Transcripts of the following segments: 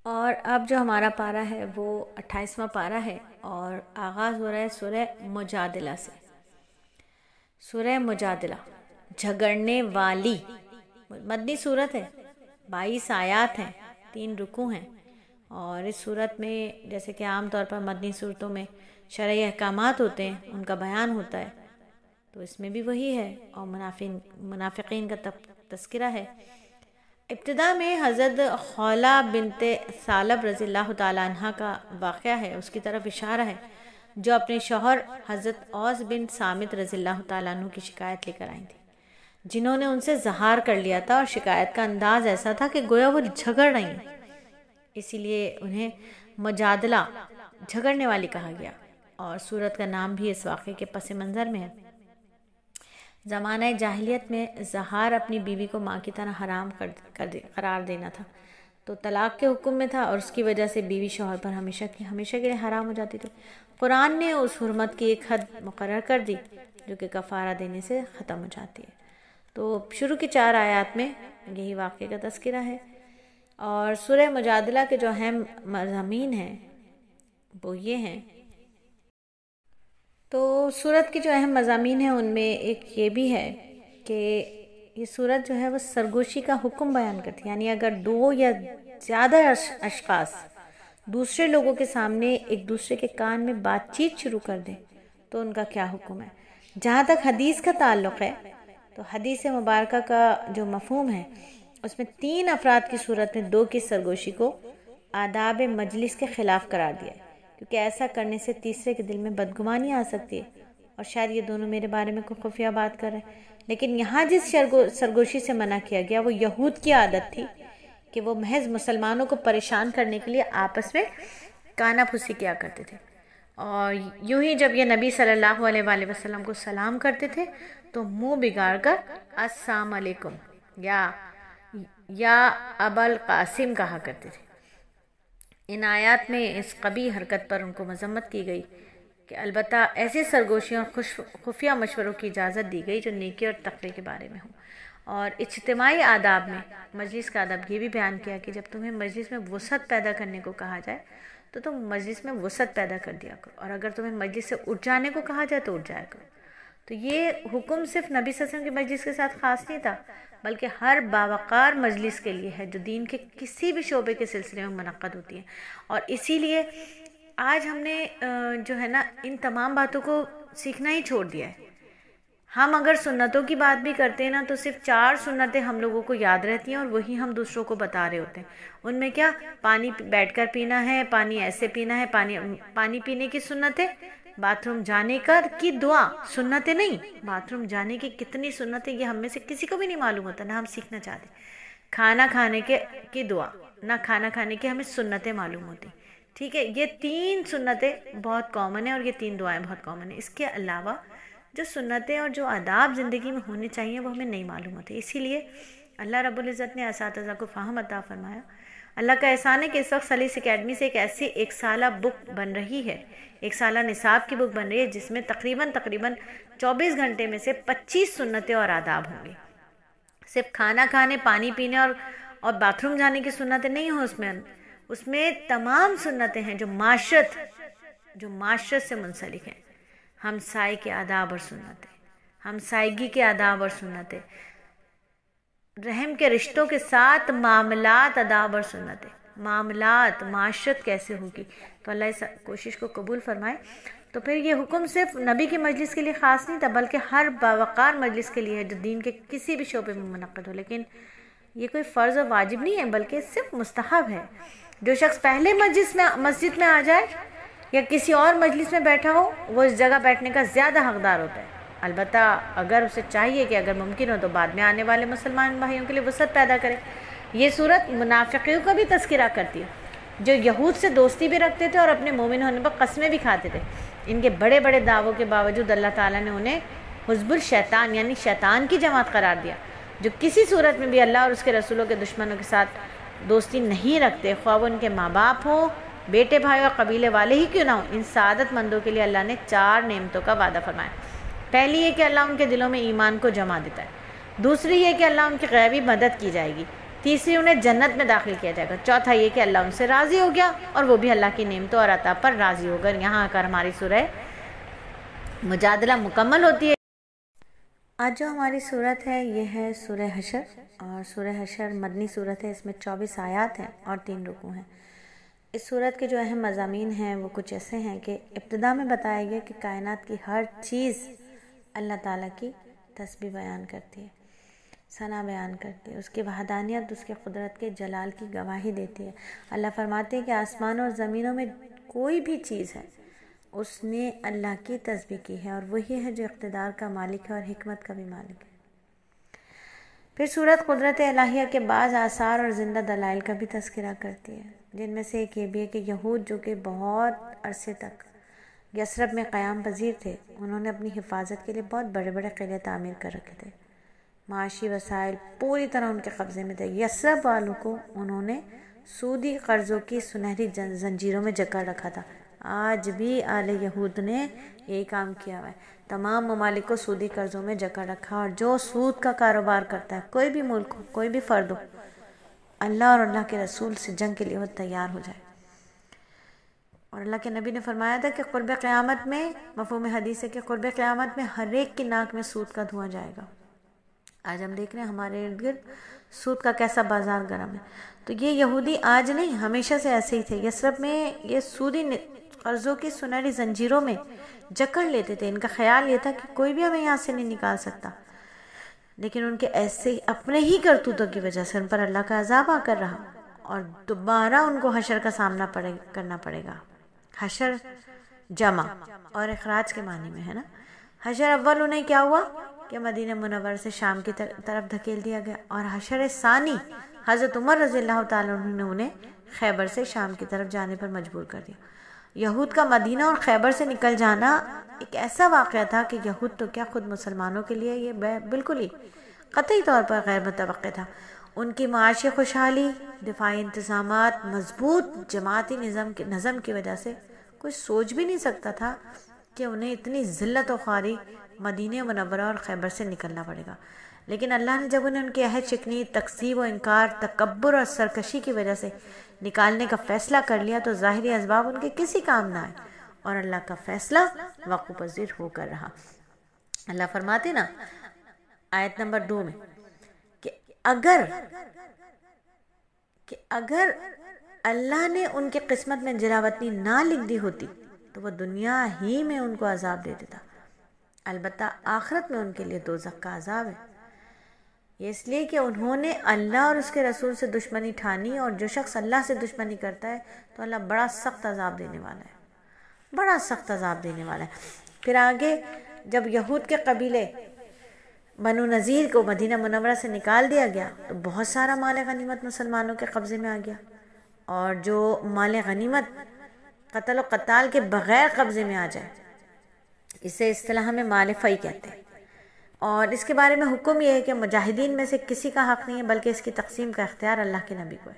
اور اب جو ہمارا پارہ ہے وہ 28واں پارہ ہے اور آغاز ہو رہا ہے سورہ مجادلہ سے۔ سورہ مجادلہ جھگڑنے والی مدنی صورت ہے، 22 آیات ہیں، 3 رکوع ہیں، اور اس صورت میں جیسے کہ عام طور پر مدنی صورتوں میں شرعی احکامات ہوتے ہیں، ان کا بیان ہوتا ہے، تو اس میں بھی وہی ہے، اور منافقین کا تذکرہ ہے۔ ابتدا میں حضرت خولہ بنت ثعلب رضی اللہ تعالیٰ عنہ کا واقعہ ہے، اس کی طرف اشارہ ہے، جو اپنے شوہر حضرت اوس بن صامت رضی اللہ تعالیٰ عنہ کی شکایت لے کر آئی تھی، جنہوں نے ان سے زہار کر لیا تھا، اور شکایت کا انداز ایسا تھا کہ گویا وہ جھگڑ رہی ہیں، اسی لیے انہیں مجادلہ جھگڑنے والی کہا گیا، اور سورت کا نام بھی اس واقعے کے پس منظر میں ہے۔ زمانہ جاہلیت میں زہار اپنی بیوی کو ماں کی طرح حرام قرار دینا تھا، تو طلاق کے حکم میں تھا، اور اس کی وجہ سے بیوی شوہر پر ہمیشہ کے لیے حرام ہو جاتی تھی۔ قرآن نے اس حرمت کی ایک حد مقرر کر دی جو کہ کفارہ دینے سے ختم ہو جاتی ہے۔ تو شروع کی 4 آیات میں یہی واقعے کا تذکرہ ہے، اور سورہ مجادلہ کے جو اہم مضامین ہیں وہ یہ ہیں۔ تو سورت کی جو اہم مضامین ہیں ان میں ایک یہ بھی ہے کہ یہ سورت جو ہے وہ سرگوشی کا حکم بیان کرتی ہے، یعنی اگر 2 یا زیادہ اشخاص دوسرے لوگوں کے سامنے ایک دوسرے کے کان میں بات چیت شروع کر دیں تو ان کا کیا حکم ہے۔ جہاں تک حدیث کا تعلق ہے تو حدیث مبارکہ کا جو مفہوم ہے اس میں 3 افراد کی صورت میں 2 کی سرگوشی کو آداب مجلس کے خلاف قرار دیا ہے، کیونکہ ایسا کرنے سے تیسرے کے دل میں بدگمانی آ سکتی ہے، اور شاید یہ دونوں میرے بارے میں کوئی خفیہ بات کر رہے ہیں۔ لیکن یہاں جس سرگوشی سے منع کیا گیا وہ یہود کی عادت تھی کہ وہ محض مسلمانوں کو پریشان کرنے کے لیے آپس میں کانا پھوسی کیا کرتے تھے، اور یوں ہی جب یہ نبی صلی اللہ علیہ وآلہ وسلم کو سلام کرتے تھے تو منہ بگاڑ کر السلام علیکم یا ابا القاسم کہا کرتے تھے۔ ان آیات میں اس قبیح حرکت پر ان کو مذمت کی گئی کہ البتہ ایسی سرگوشیوں اور خفیہ مشوروں کی اجازت دی گئی جو نیکی اور تقوی کے بارے میں ہوں، اور اجتماعی آداب میں مجلس کا ادب یہ بھی بیان کیا کہ جب تمہیں مجلس میں وسعت پیدا کرنے کو کہا جائے تو تم مجلس میں وسعت پیدا کر دیا کرو، اور اگر تمہیں مجلس سے اٹھ جانے کو کہا جائے تو اٹھ جایا کرو۔ تو یہ حکم صرف نبی صلی اللہ علیہ وسلم کی مجلس کے ساتھ خاص نہیں تھا، بلکہ ہر باوقار مجلس کے لیے ہے جو دین کے کسی بھی شعبے کے سلسلے میں منعقد ہوتی ہے، اور اسی لیے آج ہم نے جو ہے نا ان تمام باتوں کو سیکھنا ہی چھوڑ دیا ہے۔ ہم اگر سنتوں کی بات بھی کرتے ہیں نا تو صرف 4 سنتیں ہم لوگوں کو یاد رہتی ہیں، اور وہی ہم دوسروں کو بتا رہے ہوتے ہیں۔ ان میں کیا؟ پانی بیٹھ کر پینا ہے، پانی ایسے پینا ہے، پانی پینے کی سنتیں، باتھ روم جانے کی دعا، سنتیں نہیں، باتھ روم جانے کی کتنی سنتیں یہ ہم میں سے کسی کو بھی نہیں معلوم ہوتا، نہ ہم سیکھنا چاہتے۔ کھانا کھانے کی دعا، نہ کھانا کھانے کی ہمیں سنتیں معلوم ہوتی، ٹھیک ہے۔ یہ 3 سنتیں بہت کامن ہیں، اور یہ 3 دعائیں بہت کامن ہیں۔ اس کے علاوہ جو سنتیں اور جو آداب زندگی میں ہونے چاہیے وہ ہمیں نہیں معلوم ہوتے، اسی لیے اللہ رب العزت نے اساتذہ کو فہم عطا فرمایا۔ اللہ کا احسان ہے کہ اس وقت سلیس اکیڈمی سے ایک ایسی 1 سالہ بک بن رہی ہے، 1 سالہ نصاب کی بک بن رہی ہے، جس میں تقریباً 24 گھنٹے میں سے 25 سنتیں اور آداب ہوں گے۔ صرف کھانا کھانے، پانی پینے اور باتھ روم جانے کی سنتیں نہیں ہوں، اس میں تمام سنتیں ہیں جو معاشرت سے منسلک ہیں۔ ہمسائے کے آداب اور سنتیں، ہمسائیگی کے آداب اور سنتیں، رحم کے رشتوں کے ساتھ معاملات، آداب اور سنتیں، معاملات، معاشرت کیسے ہوگی، تو اللہ اس کوشش کو قبول فرمائے۔ تو پھر یہ حکم صرف نبی کی مجلس کے لیے خاص نہیں تھا، بلکہ ہر باوقار مجلس کے لیے ہے جو دین کے کسی بھی شعبے میں منعقد ہو، لیکن یہ کوئی فرض اور واجب نہیں ہے بلکہ صرف مستحب ہے۔ جو شخص پہلے مسجد میں آ جائے یا کسی اور مجلس میں بیٹھا ہو وہ اس جگہ بیٹھنے کا زیادہ حقدار ہوتا ہے، البتہ اگر اسے چاہیے کہ اگر ممکن ہو تو بعد میں آنے والے مسلمان بھائیوں کے لیے وسعت پیدا کرے۔ یہ صورت منافقیوں کا بھی تذکرہ کرتی ہے جو یہود سے دوستی بھی رکھتے تھے اور اپنے مومن ہونے پر قسمیں بھی کھاتے تھے۔ ان کے بڑے بڑے دعووں کے باوجود اللہ تعالیٰ نے انہیں حزب الشیطان یعنی شیطان کی جماعت قرار دیا، جو کسی صورت میں بھی اللہ اور اس کے رسولوں کے دشمنوں کے ساتھ دوستی نہیں رکھتے، خواہ وہ ان کے ماں باپ ہوں، بیٹے بھائی اور قبیلے والے ہی کیوں نہ ہوں۔ ان سعادت مندوں کے لیے اللہ نے 4 نعمتوں کا وعدہ فرمایا۔ پہلی یہ کہ اللہ ان کے دلوں میں ایمان کو جما دیتا ہے، دوسری یہ کہ اللہ ان کی غیبی مدد کی جائے گی، تیسری انہیں جنت میں داخل کیا جائے گا، چوتھا یہ کہ اللہ ان سے راضی ہو گیا اور وہ بھی اللہ کی نعمتوں اور عطا پر راضی ہو کر یہاں آ کر ہماری سورہ مجادلہ مکمل ہوتی ہے۔ آج جو ہماری صورت ہے یہ ہے سورہ حشر، اور سورہ حشر مدنی صورت ہے، اس میں 24 آیات ہیں اور 3 رکوع ہیں۔ اس صورت کے جو اہم مضامین ہیں وہ کچھ ایسے ہیں کہ ابتدا میں بتایا گیا کہ کائنات کی ہر چیز اللہ تعالیٰ کی تسبیح بیان کرتی ہے، ثنا بیان کرتی ہے، اس کی وحدانیت، اس کے قدرت کے جلال کی گواہی دیتی ہے۔ اللہ فرماتے ہیں کہ آسمانوں اور زمینوں میں کوئی بھی چیز ہے اس نے اللہ کی تسبیح کی ہے، اور وہی ہے جو اقتدار کا مالک ہے اور حکمت کا بھی مالک ہے۔ پھر سورت قدرت الہیہ کے بعض آثار اور زندہ دلائل کا بھی تذکرہ کرتی ہے، جن میں سے ایک یہ بھی ہے کہ یہود جو کہ بہت عرصے تک یثرب میں قیام پذیر تھے، انہوں نے اپنی حفاظت کے لیے بہت بڑے بڑے قلعے تعمیر کر رکھے تھے، معاشی وسائل پوری طرح ان کے قبضے میں تھے۔ یثرب والوں کو انہوں نے سودی قرضوں کی سنہری زنجیروں میں جکڑ رکھا تھا۔ آج بھی آل یہود نے یہی کام کیا ہوا ہے، تمام ممالک کو سودی قرضوں میں جکڑ رکھا، اور جو سود کا کاروبار کرتا ہے، کوئی بھی ملک ہو، کوئی بھی فرد ہو، اللہ اور اللہ کے رسول سے جنگ کے لیے وہ تیار ہو جائے۔ اور اللہ کے نبی نے فرمایا تھا کہ قرب قیامت میں، مفہوم حدیث ہے کہ قرب قیامت میں ہر ایک کی ناک میں سود کا دھواں جائے گا۔ آج ہم دیکھ رہے ہیں ہمارے ارد گرد سود کا کیسا بازار گرم ہے۔ تو یہ یہودی آج نہیں، ہمیشہ سے ایسے ہی تھے۔ یثرب میں یہ سودی قرضوں کی سنہری زنجیروں میں جکڑ لیتے تھے، ان کا خیال یہ تھا کہ کوئی بھی ہمیں یہاں سے نہیں نکال سکتا، لیکن ان کے ایسے ہی اپنے ہی کرتوتوں کی وجہ سے ان پر اللہ کا عذاب آ کر رہا، اور دوبارہ ان کو حشر کا سامنا کرنا پڑے گا۔ حشر جمع اور اخراج کے معنی میں ہے نا۔ حشر اول انہیں کیا ہوا کہ مدینہ منور سے شام کی طرف دھکیل دیا گیا، اور حشر ثانی حضرت عمر رضی اللہ تعالیٰ عنہ نے انہیں خیبر سے شام کی طرف جانے پر مجبور کر دیا۔ یہود کا مدینہ اور خیبر سے نکل جانا ایک ایسا واقعہ تھا کہ یہود تو کیا، خود مسلمانوں کے لیے یہ بالکل ہی قطعی طور پر غیر متوقع تھا۔ ان کی معاشی خوشحالی، دفاعی انتظامات، مضبوط جماعتی نظم کی وجہ سے کوئی سوچ بھی نہیں سکتا تھا کہ انہیں اتنی ذلت و خواری مدینہ منورہ اور خیبر سے نکلنا پڑے گا۔ لیکن اللہ نے جب انہیں ان کے عہد شکنی، تکذیب و انکار، تکبر اور سرکشی کی وجہ سے نکالنے کا فیصلہ کر لیا، تو ظاہری اسباب ان کے کسی کام نہ آئے، اور اللہ کا فیصلہ وقوع پذیر ہو کر رہا۔ اللہ فرماتے نا آیت نمبر 2 میں کہ اگر اللہ نے ان کے قسمت میں جراوطنی نہ لکھ دی ہوتی تو وہ دنیا ہی میں ان کو عذاب دے دیتا، البتہ آخرت میں ان کے لیے دوزخ کا عذاب ہے۔ یہ اس لیے کہ انہوں نے اللہ اور اس کے رسول سے دشمنی ٹھانی، اور جو شخص اللہ سے دشمنی کرتا ہے تو اللہ بڑا سخت عذاب دینے والا ہے، بڑا سخت عذاب دینے والا ہے۔ پھر آگے جب یہود کے قبیلے بنو نذیر کو مدینہ منورہ سے نکال دیا گیا تو بہت سارا مال غنیمت مسلمانوں کے قبضے میں آ گیا، اور جو مال غنیمت قتل و قتال کے بغیر قبضے میں آ جائے اسے اصطلاح میں مال فی کہتے ہیں۔ اور اس کے بارے میں حکم یہ ہے کہ مجاہدین میں سے کسی کا حق نہیں ہے، بلکہ اس کی تقسیم کا اختیار اللہ کے نبی کو ہے۔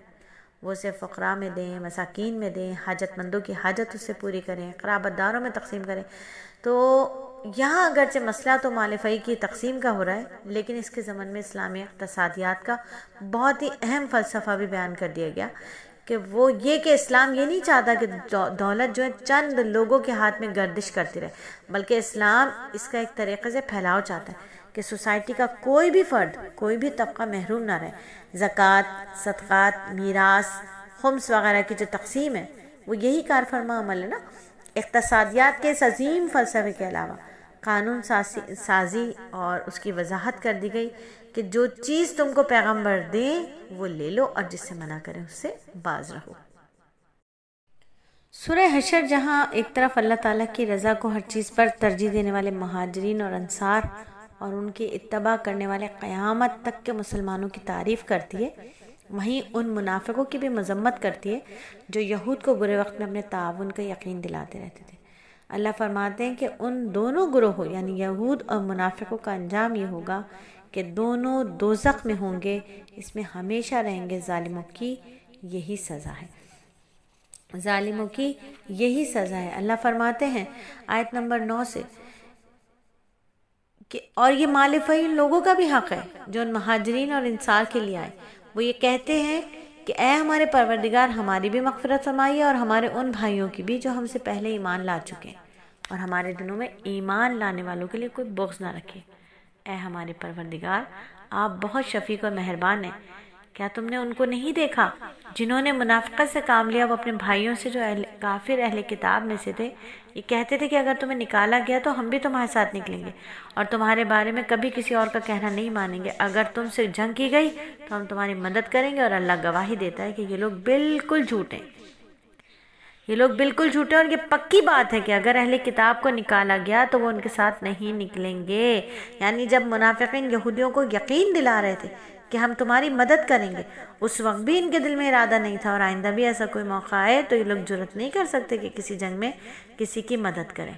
وہ اسے فقراء میں دیں، مساکین میں دیں، حاجت مندوں کی حاجت اس سے پوری کریں، قرابت داروں میں تقسیم کریں۔ تو یہاں اگرچہ مسئلہ تو مال فی کی تقسیم کا ہو رہا ہے، لیکن اس کے ضمن میں اسلامی اقتصادیات کا بہت ہی اہم فلسفہ بھی بیان کر دیا گیا کہ وہ یہ کہ اسلام یہ نہیں چاہتا کہ دولت جو ہے چند لوگوں کے ہاتھ میں گردش کرتی رہے، بلکہ اسلام اس کا ایک طریقے سے پھیلاؤ چاہتا ہے کہ سوسائٹی کا کوئی بھی فرد، کوئی بھی طبقہ محروم نہ رہے۔ زکوٰۃ، صدقات، میراث، خمس وغیرہ کی جو تقسیم ہے وہ یہی کار فرما عمل ہے نا۔ اقتصادیات کے اس عظیم فلسفے کے علاوہ قانون سازی اور اس کی وضاحت کر دی گئی کہ جو چیز تم کو پیغمبر دیں وہ لے لو، اور جس سے منع کریں اس سے باز رہو۔ سورہ حشر جہاں ایک طرف اللہ تعالیٰ کی رضا کو ہر چیز پر ترجیح دینے والے مہاجرین اور انصار اور ان کی اتباع کرنے والے قیامت تک کے مسلمانوں کی تعریف کرتی ہے، وہیں ان منافقوں کی بھی مذمت کرتی ہے جو یہود کو برے وقت میں اپنے تعاون کا یقین دلاتے رہتے تھے۔ اللہ فرماتے ہیں کہ ان دونوں گروہوں یعنی یہود اور منافقوں کا انجام یہ ہوگا کہ دونوں دوزخ میں ہوں گے، اس میں ہمیشہ رہیں گے۔ ظالموں کی یہی سزا ہے، ظالموں کی یہی سزا ہے۔ اللہ فرماتے ہیں آیت نمبر 9 سے کہ اور یہ مال فی ان لوگوں کا بھی حق ہے جو ان مہاجرین اور انصار کے لیے آئے، وہ یہ کہتے ہیں کہ اے ہمارے پروردگار، ہماری بھی مغفرت فرمائیے اور ہمارے ان بھائیوں کی بھی جو ہم سے پہلے ایمان لا چکے ہیں، اور ہمارے دلوں میں ایمان لانے والوں کے لیے کوئی بغض نہ رکھے۔ اے ہمارے پروردگار، آپ بہت شفیق اور مہربان ہیں۔ کیا تم نے ان کو نہیں دیکھا جنہوں نے منافقت سے کام لیا؟ وہ اپنے بھائیوں سے جو کافر اہل کتاب میں سے تھے، یہ کہتے تھے کہ اگر تمہیں نکالا گیا تو ہم بھی تمہارے ساتھ نکلیں گے اور تمہارے بارے میں کبھی کسی اور کا کہنا نہیں مانیں گے۔ اگر تم سے جنگ کی گئی تو ہم تمہاری مدد کریں گے، اور اللہ گواہی دیتا ہے کہ یہ لوگ بالکل جھوٹے ہیں۔ یہ لوگ بالکل جھوٹے، اور یہ پکی بات ہے کہ اگر اہل کتاب کو نکالا گیا تو وہ ان کے ساتھ نہیں نکلیں گے۔ یعنی جب منافقین یہودیوں کو یقین دلا رہے تھے کہ ہم تمہاری مدد کریں گے، اس وقت بھی ان کے دل میں ارادہ نہیں تھا، اور آئندہ بھی ایسا کوئی موقع آئے تو یہ لوگ جرأت نہیں کر سکتے کہ کسی جنگ میں کسی کی مدد کریں۔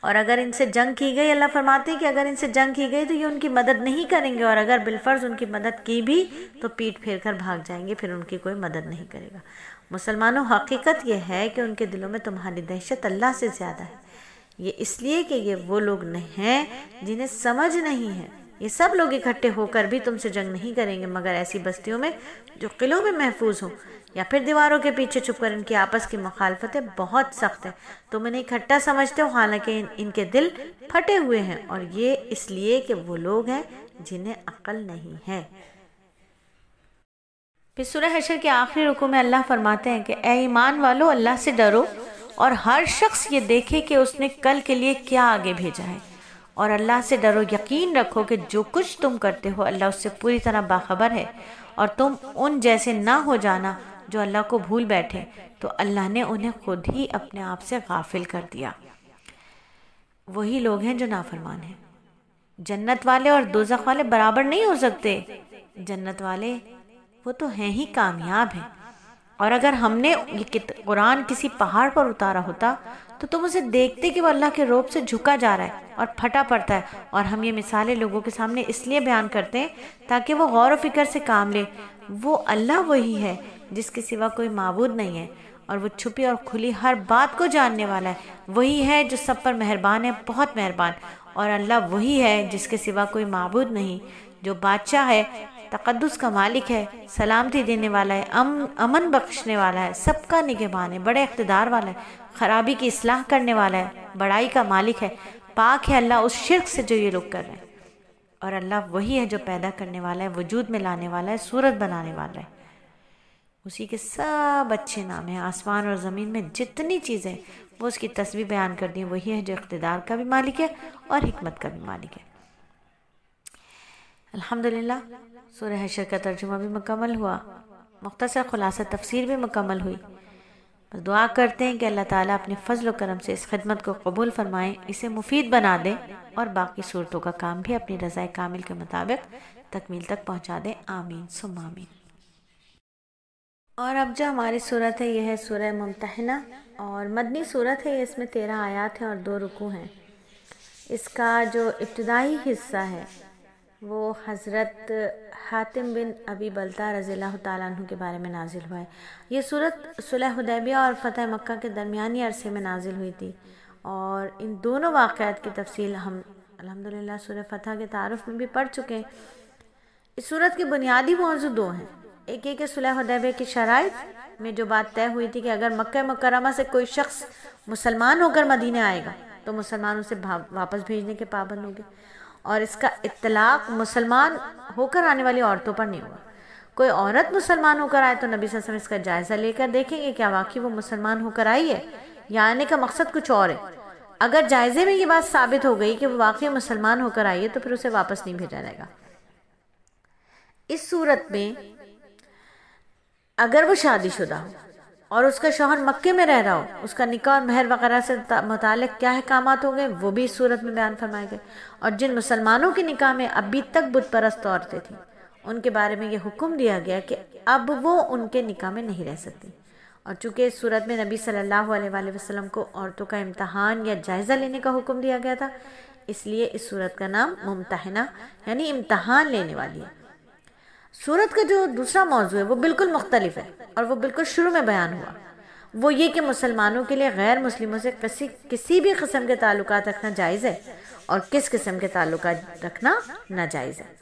اور اگر ان سے جنگ کی گئی، اللہ فرماتے ہیں کہ اگر ان سے جنگ کی گئی تو یہ ان کی مدد نہیں کریں گے، اور اگر بالفرض ان کی مدد کی بھی تو پیٹ پھیر کر بھاگ جائیں گے، پھر ان کی کوئی مدد نہیں کرے گا۔ مسلمانوں، حقیقت یہ ہے کہ ان کے دلوں میں تمہاری دہشت اللہ سے زیادہ ہے۔ یہ اس لیے کہ یہ وہ لوگ ہیں جنہیں سمجھ نہیں ہے۔ یہ سب لوگ اکٹھے ہو کر بھی تم سے جنگ نہیں کریں گے، مگر ایسی بستیوں میں جو قلعوں میں محفوظ ہوں، یا پھر دیواروں کے پیچھے چھپ کر۔ ان کی آپس کی مخالفتیں بہت سخت ہیں، تم انہیں اکٹھا سمجھتے ہو، حالانکہ ان کے دل پھٹے ہوئے ہیں، اور یہ اس لیے کہ وہ لوگ ہیں جنہیں عقل نہیں ہے۔ پھر سورہ حشر کے آخری رکوع میں اللہ فرماتے ہیں کہ اے ایمان والو، اللہ سے ڈرو اور ہر شخص یہ دیکھے کہ اس نے کل کے لیے کیا آگے بھیجا ہے، اور اللہ سے ڈرو، یقین رکھو کہ جو کچھ تم کرتے ہو اللہ اس سے پوری طرح باخبر ہے، اور تم ان جیسے نہ ہو جانا جو اللہ کو بھول بیٹھے، تو اللہ نے انہیں خود ہی اپنے آپ سے غافل کر دیا۔ وہی لوگ ہیں جو نافرمان ہیں۔ جنت والے اور دوزخ والے برابر نہیں ہو سکتے۔ جنت والے وہ تو ہیں ہی کامیاب ہیں، اور اگر ہم نے یہ قرآن کسی پہاڑ پر اتارا ہوتا تو تم اسے دیکھتے کہ وہ اللہ کے روب سے جھکا جا رہا ہے اور پھٹا پڑتا ہے، اور ہم یہ مثالیں لوگوں کے سامنے اس لیے بیان کرتے ہیں تاکہ وہ غور و فکر سے کام لے۔ وہ اللہ وہی ہے جس کے سوا کوئی معبود نہیں ہے، اور وہ چھپی اور کھلی ہر بات کو جاننے والا ہے۔ وہی ہے جو سب پر مہربان ہے، بہت مہربان، اور اللہ وہی ہے جس کے سوا کوئی معبود نہیں، جو بادشاہ ہے، تقدس کا مالک ہے، سلامتی دینے والا ہے، امن بخشنے والا ہے، سب کا نگہبان ہے، بڑے اقتدار والا ہے، خرابی کی اصلاح کرنے والا ہے، بڑائی کا مالک ہے۔ پاک ہے اللہ اس شرک سے جو یہ لوگ کر رہے ہیں، اور اللہ وہی ہے جو پیدا کرنے والا ہے، وجود میں لانے والا ہے، صورت بنانے والا ہے۔ اسی کے سب اچھے نام ہیں۔ آسمان اور زمین میں جتنی چیزیں وہ اس کی تسبیح بیان کر دی، وہی ہے جو اقتدار کا بھی مالک ہے اور حکمت کا بھی مالک ہے۔ الحمدللہ سورہ حشر کا ترجمہ بھی مکمل ہوا، مختصر خلاصہ تفسیر بھی مکمل ہوئی۔ بس دعا کرتے ہیں کہ اللہ تعالیٰ اپنے فضل و کرم سے اس خدمت کو قبول فرمائیں، اسے مفید بنا دیں، اور باقی صورتوں کا کام بھی اپنی رضا کامل کے مطابق تکمیل تک پہنچا دیں۔ آمین ثم آمین۔ اور اب جو ہماری صورت ہے یہ ہے سورہ ممتحنہ، اور مدنی صورت ہے۔ اس میں 13 آیات ہیں اور 2 رکوع ہیں۔ اس کا جو ابتدائی حصہ ہے وہ حضرت حاتم بن ابی بلتہ رضی اللہ تعالیٰ عنہ کے بارے میں نازل ہوا ہے۔ یہ صورت صلح حدیبیہ اور فتح مکہ کے درمیانی عرصے میں نازل ہوئی تھی، اور ان دونوں واقعات کی تفصیل ہم الحمدللہ سورہ فتح کے تعارف میں بھی پڑھ چکے ہیں۔ اس صورت کے بنیادی موضوع 2 ہیں۔ ایک یہ کہ صلح حدیبیہ کی شرائط میں جو بات طے ہوئی تھی کہ اگر مکہ مکرمہ سے کوئی شخص مسلمان ہو کر مدینہ آئے گا تو مسلمان اسے واپس بھیجنے کے پابند ہوگے، اور اس کا اطلاق مسلمان ہو کر آنے والی عورتوں پر نہیں ہوگا۔ کوئی عورت مسلمان ہو کر آئے تو نبی صلی اللہ علیہ وسلم اس کا جائزہ لے کر دیکھیں گے کیا واقعی وہ مسلمان ہو کر آئی ہے یا آنے کا مقصد کچھ اور ہے۔ اگر جائزے میں یہ بات ثابت ہو گئی کہ وہ واقعی مسلمان ہو کر آئی ہے تو پھر اسے واپس نہیں بھیجا جائے گا۔ اس صورت میں اگر وہ شادی شدہ ہو اور اس کا شوہر مکے میں رہ رہا ہو، اس کا نکاح اور مہر وغیرہ سے متعلق کیا احکامات ہوں گے وہ بھی اس صورت میں بیان فرمائے گئے، اور جن مسلمانوں کے نکاح میں ابھی تک بت پرست عورتیں تھیں ان کے بارے میں یہ حکم دیا گیا کہ اب وہ ان کے نکاح میں نہیں رہ سکتی۔ اور چونکہ اس صورت میں نبی صلی اللہ علیہ وآلہ وسلم کو عورتوں کا امتحان یا جائزہ لینے کا حکم دیا گیا تھا، اس لیے اس صورت کا نام ممتحنہ یعنی امتحان لینے والی ہے۔ صورت کا جو دوسرا موضوع ہے وہ بالکل مختلف ہے، اور وہ بالکل شروع میں بیان ہوا۔ وہ یہ کہ مسلمانوں کے لیے غیر مسلموں سے کسی بھی قسم کے تعلقات رکھنا جائز ہے اور کس قسم کے تعلقات رکھنا ناجائز ہے۔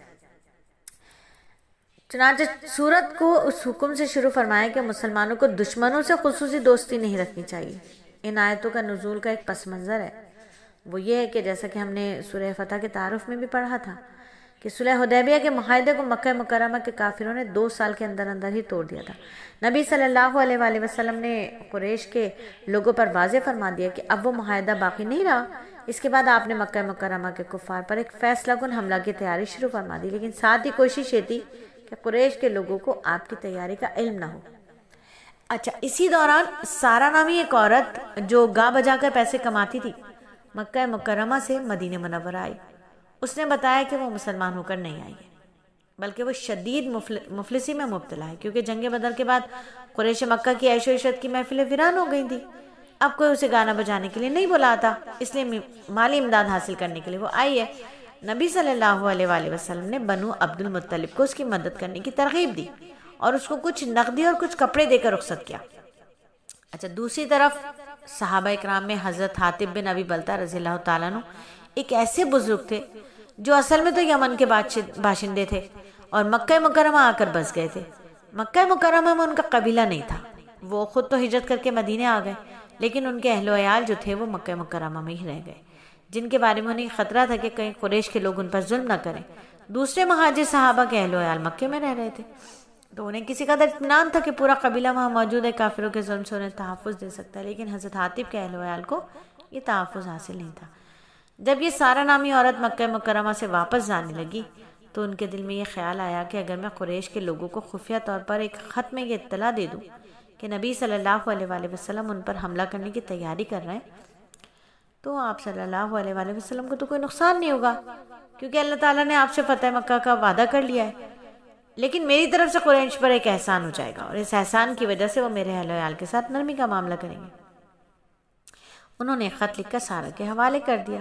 چنانچہ سورت کو اس حکم سے شروع فرمایا کہ مسلمانوں کو دشمنوں سے خصوصی دوستی نہیں رکھنی چاہیے۔ ان آیتوں کا نزول کا ایک پس منظر ہے، وہ یہ ہے کہ جیسا کہ ہم نے سورہ فتح کے تعارف میں بھی پڑھا تھا کہ صلح حدیبیہ کے معاہدے کو مکہ مکرمہ کے کافروں نے 2 سال کے اندر اندر ہی توڑ دیا تھا۔ نبی صلی اللہ علیہ وآلہ وسلم نے قریش کے لوگوں پر واضح فرما دیا کہ اب وہ معاہدہ باقی نہیں رہا۔ اس کے بعد آپ نے مکہ مکرمہ کے کفار پر ایک فیصلہ کن حملہ کی تیاری شروع فرما دی، لیکن ساتھ ہی کوشش یہ تھی کہ قریش کے لوگوں کو آپ کی تیاری کا علم نہ ہو۔ اچھا، اسی دوران سارا نامی ایک عورت جو گا بجا کر پیسے کماتی تھی مکہ مکرمہ سے مدینہ منورہ آئی۔ اس نے بتایا کہ وہ مسلمان ہو کر نہیں آئی ہے، بلکہ وہ شدید مفلسی میں مبتلا ہے، کیونکہ جنگ بدر کے بعد قریش مکہ کی عیش و عشرت کی محفلیں ویران ہو گئی تھی۔ اب کوئی اسے گانا بجانے کے لیے نہیں بلاتا، اس لیے مالی امداد حاصل کرنے کے لیے وہ آئی ہے۔ نبی صلی اللہ علیہ وآلہ وسلم نے بنو عبد المطلب کو اس کی مدد کرنے کی ترغیب دی اور اس کو کچھ نقدی اور کچھ کپڑے دے کر رخصت کیا۔ اچھا، دوسری طرف صحابہ اکرام میں حضرت حاتب بن ابی بلتہ رضی اللہ تعالیٰ عنہ ایک ایسے بزرگ تھے جو اصل میں تو یمن کے باشندے تھے اور مکہ مکرمہ آ کر بس گئے تھے۔ مکہ مکرمہ میں ان کا قبیلہ نہیں تھا، وہ خود تو ہجرت کر کے مدینے آ گئے، لیکن ان کے اہل و عیال جو تھے وہ مکہ مکرمہ میں ہی رہ گئے، جن کے بارے میں انہیں خطرہ تھا کہ کہیں قریش کے لوگ ان پر ظلم نہ کریں۔ دوسرے مہاجر صحابہ کے اہل و عیال مکے میں رہ رہے تھے، تو انہیں کسی قدر اطمینان تھا کہ پورا قبیلہ وہاں موجود ہے، کافروں کے ظلم سے انہیں تحفظ دے سکتا ہے، لیکن حضرت حاتب کے اہل و عیال کو یہ تحفظ حاصل نہیں تھا۔ جب یہ سارا نامی عورت مکہ مکرمہ سے واپس جانے لگی تو ان کے دل میں یہ خیال آیا کہ اگر میں قریش کے لوگوں کو خفیہ طور پر ایک خط میں یہ اطلاع دے دوں کہ نبی صلی اللہ علیہ وآلہ وسلم ان پر حملہ کرنے کی تیاری کر رہے ہیں، تو آپ صلی اللہ علیہ وآلہ وسلم کو تو کوئی نقصان نہیں ہوگا، کیونکہ اللہ تعالیٰ نے آپ سے فتح مکہ کا وعدہ کر لیا ہے، لیکن میری طرف سے قریش پر ایک احسان ہو جائے گا اور اس احسان کی وجہ سے وہ میرے اہل و عیال کے ساتھ نرمی کا معاملہ کریں گے۔ انہوں نے خط لکھ کر سارا کے حوالے کر دیا،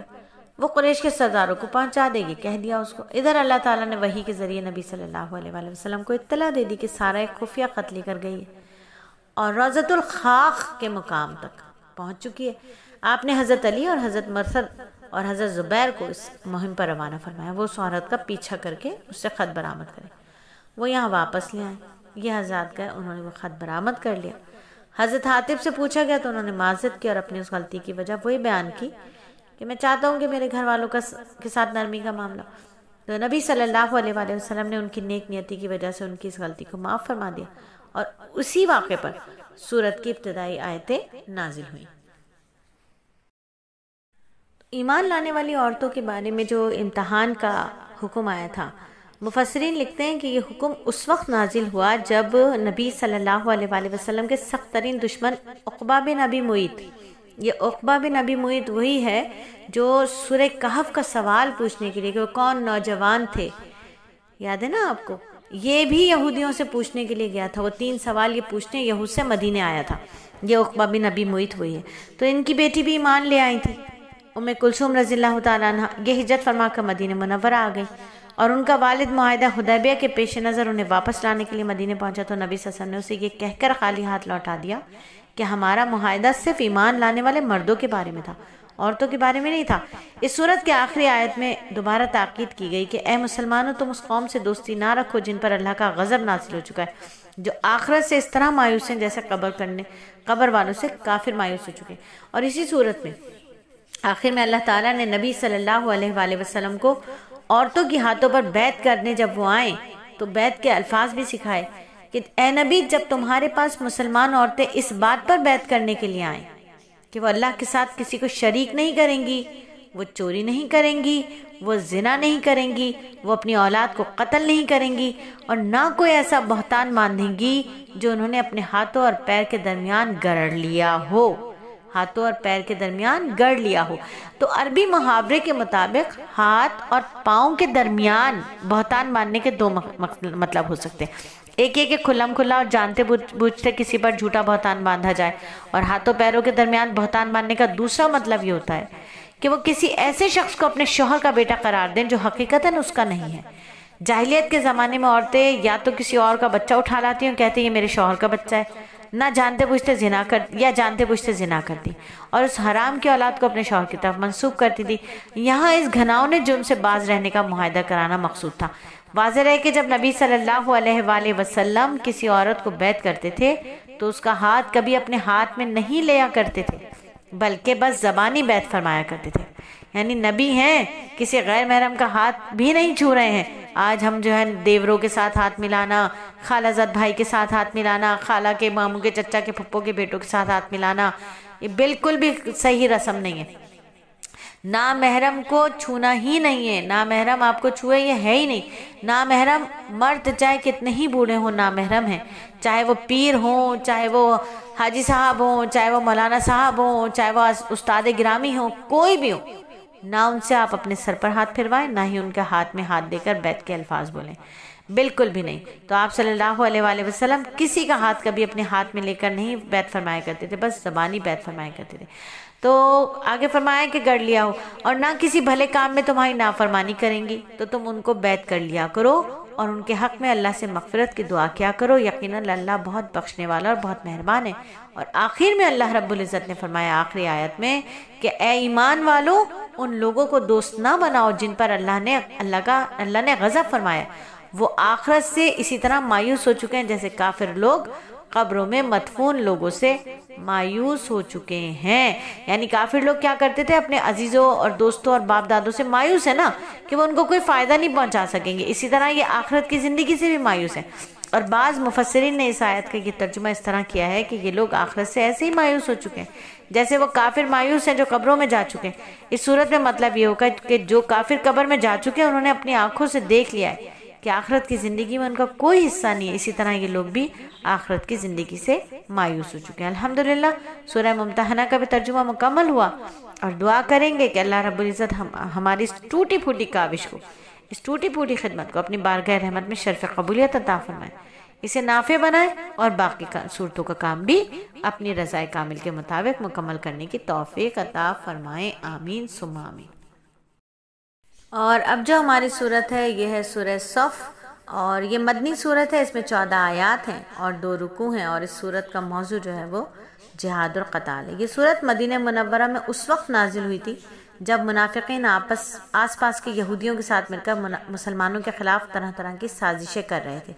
وہ قریش کے سرداروں کو پہنچا دے گی، کہہ دیا اس کو۔ ادھر اللہ تعالیٰ نے وحی کے ذریعے نبی صلی اللہ علیہ وآلہ وسلم کو اطلاع دے دی کہ سارا ایک خفیہ خط لے کر گئی ہے اور روضۃ الخاخ کے مقام تک پہنچ چکی ہے۔ آپ نے حضرت علی اور حضرت مرثد اور حضرت زبیر کو اس مہم پر روانہ فرمایا، وہ اس عورت کا پیچھا کر کے اس سے خط برآمد کریں، وہ یہاں واپس لے آئیں۔ یہ حضرات گئے، انہوں نے وہ خط برآمد کر لیا۔ حضرت حاتب سے پوچھا گیا تو انہوں نے معذرت کی اور اپنی اس غلطی کی وجہ وہی بیان کی کہ میں چاہتا ہوں کہ میرے گھر والوں کے ساتھ نرمی کا معاملہ۔ تو نبی صلی اللہ علیہ وآلہ وسلم نے ان کی نیک نیتی کی وجہ سے ان کی اس غلطی کو معاف فرما دیا اور اسی واقعے پر سورت کی ابتدائی آیتیں نازل ہوئیں۔ ایمان لانے والی عورتوں کے بارے میں جو امتحان کا حکم آیا تھا، مفسرین لکھتے ہیں کہ یہ حکم اس وقت نازل ہوا جب نبی صلی اللہ علیہ وآلہ وسلم کے سخت ترین دشمن عقبہ بن ابی معیط، یہ عقبہ بن ابی معیط وہی ہے جو سورہ کہف کا سوال پوچھنے کے لیے کہ وہ کون نوجوان تھے، یاد ہے نا آپ کو، یہ بھی یہودیوں سے پوچھنے کے لیے گیا تھا، وہ 3 سوال یہ پوچھنے یہود سے مدینے آیا تھا۔ یہ عقبہ بن ابی معیط وہی ہے۔ تو ان کی بیٹی بھی ایمان لے آئی تھی، ام کلثوم رضی اللہ تعالیٰ عنہ، یہ ہجرت فرما کر مدینہ منورہ آ گئی اور ان کا والد معاہدہ حدیبیہ کے پیش نظر انہیں واپس لانے کے لیے مدینے پہنچا تو نبی صلی اللہ علیہ وسلم نے اسے یہ کہہ کر خالی ہاتھ لوٹا دیا کہ ہمارا معاہدہ صرف ایمان لانے والے مردوں کے بارے میں تھا، عورتوں کے بارے میں نہیں تھا۔ اس سورت کے آخری آیت میں دوبارہ تاکید کی گئی کہ اے مسلمانوں، تم اس قوم سے دوستی نہ رکھو جن پر اللہ کا غضب نازل ہو چکا ہے، جو آخرت سے اس طرح مایوس ہیں جیسے قبر والوں سے کافر مایوس ہو چکے۔ اور اسی صورت میں آخر میں اللہ تعالیٰ نے نبی صلی اللہ علیہ وآلہ وسلم کو عورتوں کی ہاتھوں پر بیعت کرنے جب وہ آئیں تو بیعت کے الفاظ بھی سکھائے کہ اے نبی، جب تمہارے پاس مسلمان عورتیں اس بات پر بیعت کرنے کے لیے آئیں کہ وہ اللہ کے ساتھ کسی کو شریک نہیں کریں گی، وہ چوری نہیں کریں گی، وہ زنا نہیں کریں گی، وہ اپنی اولاد کو قتل نہیں کریں گی اور نہ کوئی ایسا بہتان باندھیں گی جو انہوں نے اپنے ہاتھوں اور پیر کے درمیان گڑھ لیا ہو، ہاتھوں اور پیر کے درمیان گڑھ لیا ہو۔ تو عربی محاورے کے مطابق ہاتھ اور پاؤں کے درمیان بہتان باندھنے کے 2 مطلب ہو سکتے ہیں۔ ایک یہ کہ کھلم کھلا اور جانتے بوجھتے کسی پر جھوٹا بہتان باندھا جائے، اور ہاتھوں پیروں کے درمیان بہتان باندھنے کا دوسرا مطلب یہ ہوتا ہے کہ وہ کسی ایسے شخص کو اپنے شوہر کا بیٹا قرار دیں جو حقیقتاً اس کا نہیں ہے۔ جاہلیت کے زمانے میں عورتیں یا تو کسی اور کا بچہ اٹھا لاتی ہیں، کہتے ہیں یہ میرے شوہر کا بچہ ہے، نہ جانتے بوجھتے زنا جانتے بوجھتے زنا کرتی اور اس حرام کی اولاد کو اپنے شوہر کی طرف منسوب کرتی تھی۔ یہاں اس گھناؤں نے جرم سے باز رہنے کا معاہدہ کرانا مقصود تھا۔ واضح رہے کہ جب نبی صلی اللہ علیہ وآلہ وسلم کسی عورت کو بیعت کرتے تھے تو اس کا ہاتھ کبھی اپنے ہاتھ میں نہیں لیا کرتے تھے، بلکہ بس زبانی بیعت فرمایا کرتے تھے۔ یعنی نبی ہیں، کسی غیر محرم کا ہاتھ بھی نہیں چھو رہے ہیں۔ آج ہم جو ہے دیوروں کے ساتھ ہاتھ ملانا، خالہ زاد بھائی کے ساتھ ہاتھ ملانا، خالہ کے ماموں کے چچا کے پھپھو کے بیٹوں کے ساتھ ہاتھ ملانا، یہ بالکل بھی صحیح رسم نہیں ہے۔ نامحرم کو چھونا ہی نہیں ہے، نامحرم آپ کو چھوئے یہ ہے ہی نہیں۔ نامحرم مرد چاہے کتنے ہی بوڑھے ہوں نامحرم ہیں، چاہے وہ پیر ہوں، چاہے وہ حاجی صاحب ہوں، چاہے وہ مولانا صاحب ہوں، چاہے وہ استاد گرامی ہوں، کوئی بھی ہو، نہ ان سے آپ اپنے سر پر ہاتھ پھروائیں، نہ ہی ان کے ہاتھ میں ہاتھ دے کر بیعت کے الفاظ بولیں، بالکل بھی نہیں۔ تو آپ صلی اللہ علیہ وآلہ وسلم کسی کا ہاتھ کبھی اپنے ہاتھ میں لے کر نہیں بیعت فرمایا کرتے تھے، بس زبانی بیعت فرمایا کرتے تھے۔ تو آگے فرمایا کہ گڑ لیا ہو اور نہ کسی بھلے کام میں تمہاری نافرمانی کریں گی تو تم ان کو بیعت کر لیا کرو اور ان کے حق میں اللہ سے مغفرت کی دعا کیا کرو، یقیناً اللہ بہت بخشنے والا اور بہت مہربان ہے۔ اور آخر میں اللہ رب العزت نے فرمایا آخری آیت میں کہ اے ایمان والو، ان لوگوں کو دوست نہ بناؤ جن پر اللہ نے غضب فرمایا، وہ آخرت سے اسی طرح مایوس ہو چکے ہیں جیسے کافر لوگ قبروں میں مدفون لوگوں سے مایوس ہو چکے ہیں۔ یعنی کافر لوگ کیا کرتے تھے؟ اپنے عزیزوں اور دوستوں اور باپ دادوں سے مایوس ہے نا کہ وہ ان کو کوئی فائدہ نہیں پہنچا سکیں گے، اسی طرح یہ آخرت کی زندگی سے بھی مایوس ہیں۔ اور بعض مفسرین نے اس آیت کا یہ ترجمہ اس طرح کیا ہے کہ یہ لوگ آخرت سے ایسے ہی مایوس ہو چکے ہیں جیسے وہ کافر مایوس ہیں جو قبروں میں جا چکے ہیں۔ اس صورت میں مطلب یہ ہوگا کہ جو کافر قبر میں جا چکے ہیں انہوں نے اپنی آنکھوں سے دیکھ لیا ہے کہ آخرت کی زندگی میں ان کا کوئی حصہ نہیں ہے، اسی طرح یہ لوگ بھی آخرت کی زندگی سے مایوس ہو چکے ہیں۔ الحمدللہ سورہ ممتحنہ کا بھی ترجمہ مکمل ہوا، اور دعا کریں گے کہ اللہ رب العزت ہماری اس ٹوٹی پھوٹی کاوش کو، اس ٹوٹی پھوٹی خدمت کو اپنی بارگاہ رحمت میں شرف قبولیت عطا فرمائے، اسے نافع بنائے اور باقی صورتوں کا کام بھی اپنی رضا کامل کے مطابق مکمل کرنے کی توفیق عطا فرمائے، آمین ثم آمین۔ اور اب جو ہماری صورت ہے یہ ہے سورہ صف، اور یہ مدنی صورت ہے، اس میں 14 آیات ہیں اور 2 رکوع ہیں، اور اس صورت کا موضوع جو ہے وہ جہاد اور قتال ہے۔ یہ صورت مدینہ منورہ میں اس وقت نازل ہوئی تھی جب منافقین آس پاس کے یہودیوں کے ساتھ مل کر مسلمانوں کے خلاف طرح طرح کی سازشیں کر رہے تھے۔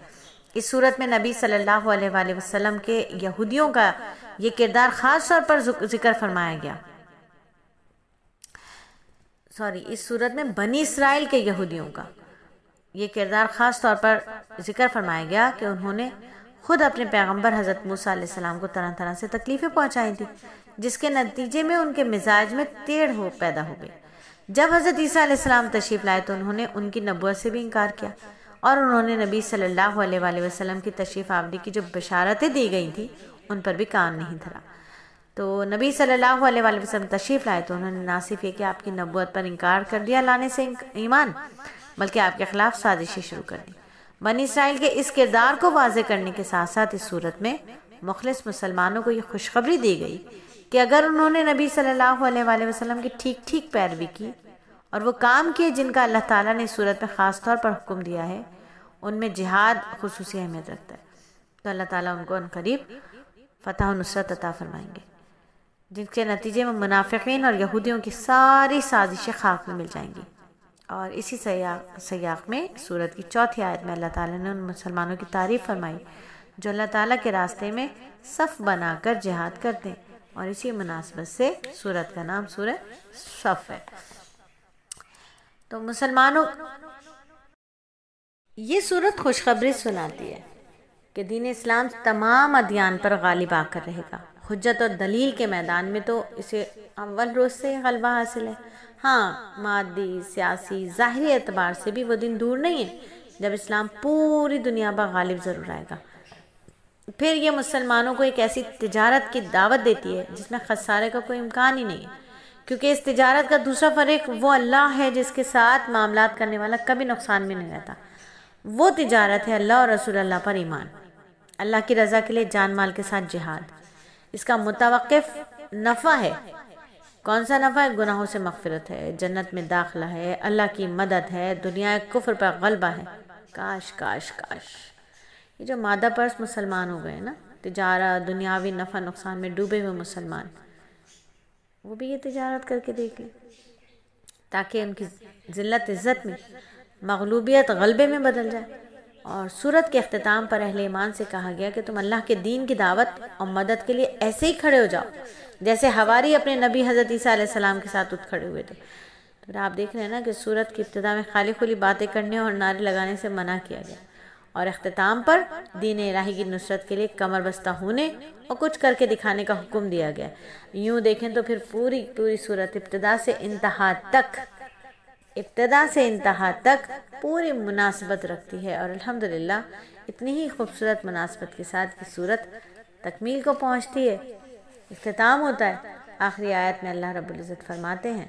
اس صورت میں نبی صلی اللہ علیہ وآلہ وسلم کے یہودیوں کا یہ کردار خاص طور پر ذکر فرمایا گیا۔ اس صورت میں بنی اسرائیل کے یہودیوں کا یہ کردار خاص طور پر ذکر فرمایا گیا کہ انہوں نے خود اپنے پیغمبر حضرت موسیٰ علیہ السلام کو طرح طرح سے تکلیفیں پہنچائی تھی، جس کے نتیجے میں ان کے مزاج میں ٹیڑھ پیدا ہو گئی۔ جب حضرت عیسیٰ علیہ السلام تشریف لائے تو انہوں نے ان کی نبوت سے بھی انکار کیا، اور انہوں نے نبی صلی اللہ علیہ وآلہ وسلم کی تشریف آوری کی جو بشارتیں دی گئی تھیں ان پر بھی کان نہیں دھرا۔ تو نبی صلی اللہ علیہ وآلہ وسلم تشریف لائے تو انہوں نے نہ صرف یہ کہ آپ کی نبوت پر انکار کر دیا لانے سے ایمان، بلکہ آپ کے خلاف سازشیں شروع کر دی۔ بنی اسرائیل کے اس کردار کو واضح کرنے کے ساتھ ساتھ اس صورت میں مخلص مسلمانوں کو یہ خوشخبری دی گئی کہ اگر انہوں نے نبی صلی اللہ علیہ وآلہ وسلم کی ٹھیک ٹھیک پیروی کی اور وہ کام کیے جن کا اللہ تعالیٰ نے اس صورت میں خاص طور پر حکم دیا ہے، ان میں جہاد خصوصی اہمیت رکھتا ہے، تو اللہ تعالیٰ ان کو عنقریب فتح و نصرت عطا فرمائیں گے، جن کے نتیجے میں منافقین اور یہودیوں کی ساری سازشیں خاک میں مل جائیں گی۔ اور اسی سیاق میں سورت کی 4 آیت میں اللہ تعالیٰ نے ان مسلمانوں کی تعریف فرمائی جو اللہ تعالیٰ کے راستے میں صف بنا کر جہاد کرتے ہیں، اور اسی مناسبت سے سورت کا نام سورہ صف ہے۔ تو مسلمانوں، یہ سورت خوشخبری سناتی ہے کہ دین اسلام تمام ادیان پر غالب آ کر رہے گا۔ حجت اور دلیل کے میدان میں تو اسے اول روز سے غلبہ حاصل ہے۔ ہاں، مادی، سیاسی، ظاہری اعتبار سے بھی وہ دن دور نہیں ہے جب اسلام پوری دنیا پر غالب ضرور آئے گا۔ پھر یہ مسلمانوں کو ایک ایسی تجارت کی دعوت دیتی ہے جس میں خسارے کا کوئی امکان ہی نہیں ہے، کیونکہ اس تجارت کا دوسرا فریق وہ اللہ ہے جس کے ساتھ معاملات کرنے والا کبھی نقصان میں نہیں رہتا۔ وہ تجارت ہے اللہ اور رسول اللہ پر ایمان، اللہ کی رضا کے لیے جان مال کے ساتھ جہاد۔ اس کا متوقف نفع ہے۔ کون سا نفع ہے؟ گناہوں سے مغفرت ہے، جنت میں داخلہ ہے، اللہ کی مدد ہے، دنیا کفر پر غلبہ ہے۔ کاش کاش کاش یہ جو مادہ پرست مسلمان ہو گئے نا، تجارت، دنیاوی نفع نقصان میں ڈوبے ہوئے مسلمان، وہ بھی یہ تجارت کر کے دیکھ لیں تاکہ ان کی ذلت عزت میں، مغلوبیت غلبے میں بدل جائے۔ اور سورت کے اختتام پر اہل ایمان سے کہا گیا کہ تم اللہ کے دین کی دعوت اور مدد کے لیے ایسے ہی کھڑے ہو جاؤ جیسے حواری اپنے نبی حضرت عیسیٰ علیہ السلام کے ساتھ اٹھ کھڑے ہوئے تھے۔ تو پھر آپ دیکھ رہے ہیں نا کہ سورت کی ابتدا میں خالی خلی باتیں کرنے اور نعرے لگانے سے منع کیا گیا، اور اختتام پر دین الہی کی نصرت کے لیے کمر بستہ ہونے اور کچھ کر کے دکھانے کا حکم دیا گیا۔ یوں دیکھیں تو پھر پوری سورت ابتدا سے انتہا تک پوری مناسبت رکھتی ہے، اور الحمدللہ اتنی ہی خوبصورت مناسبت کے ساتھ کی سورت تکمیل کو پہنچتی ہے، اختتام ہوتا ہے۔ آخری آیت میں اللہ رب العزت فرماتے ہیں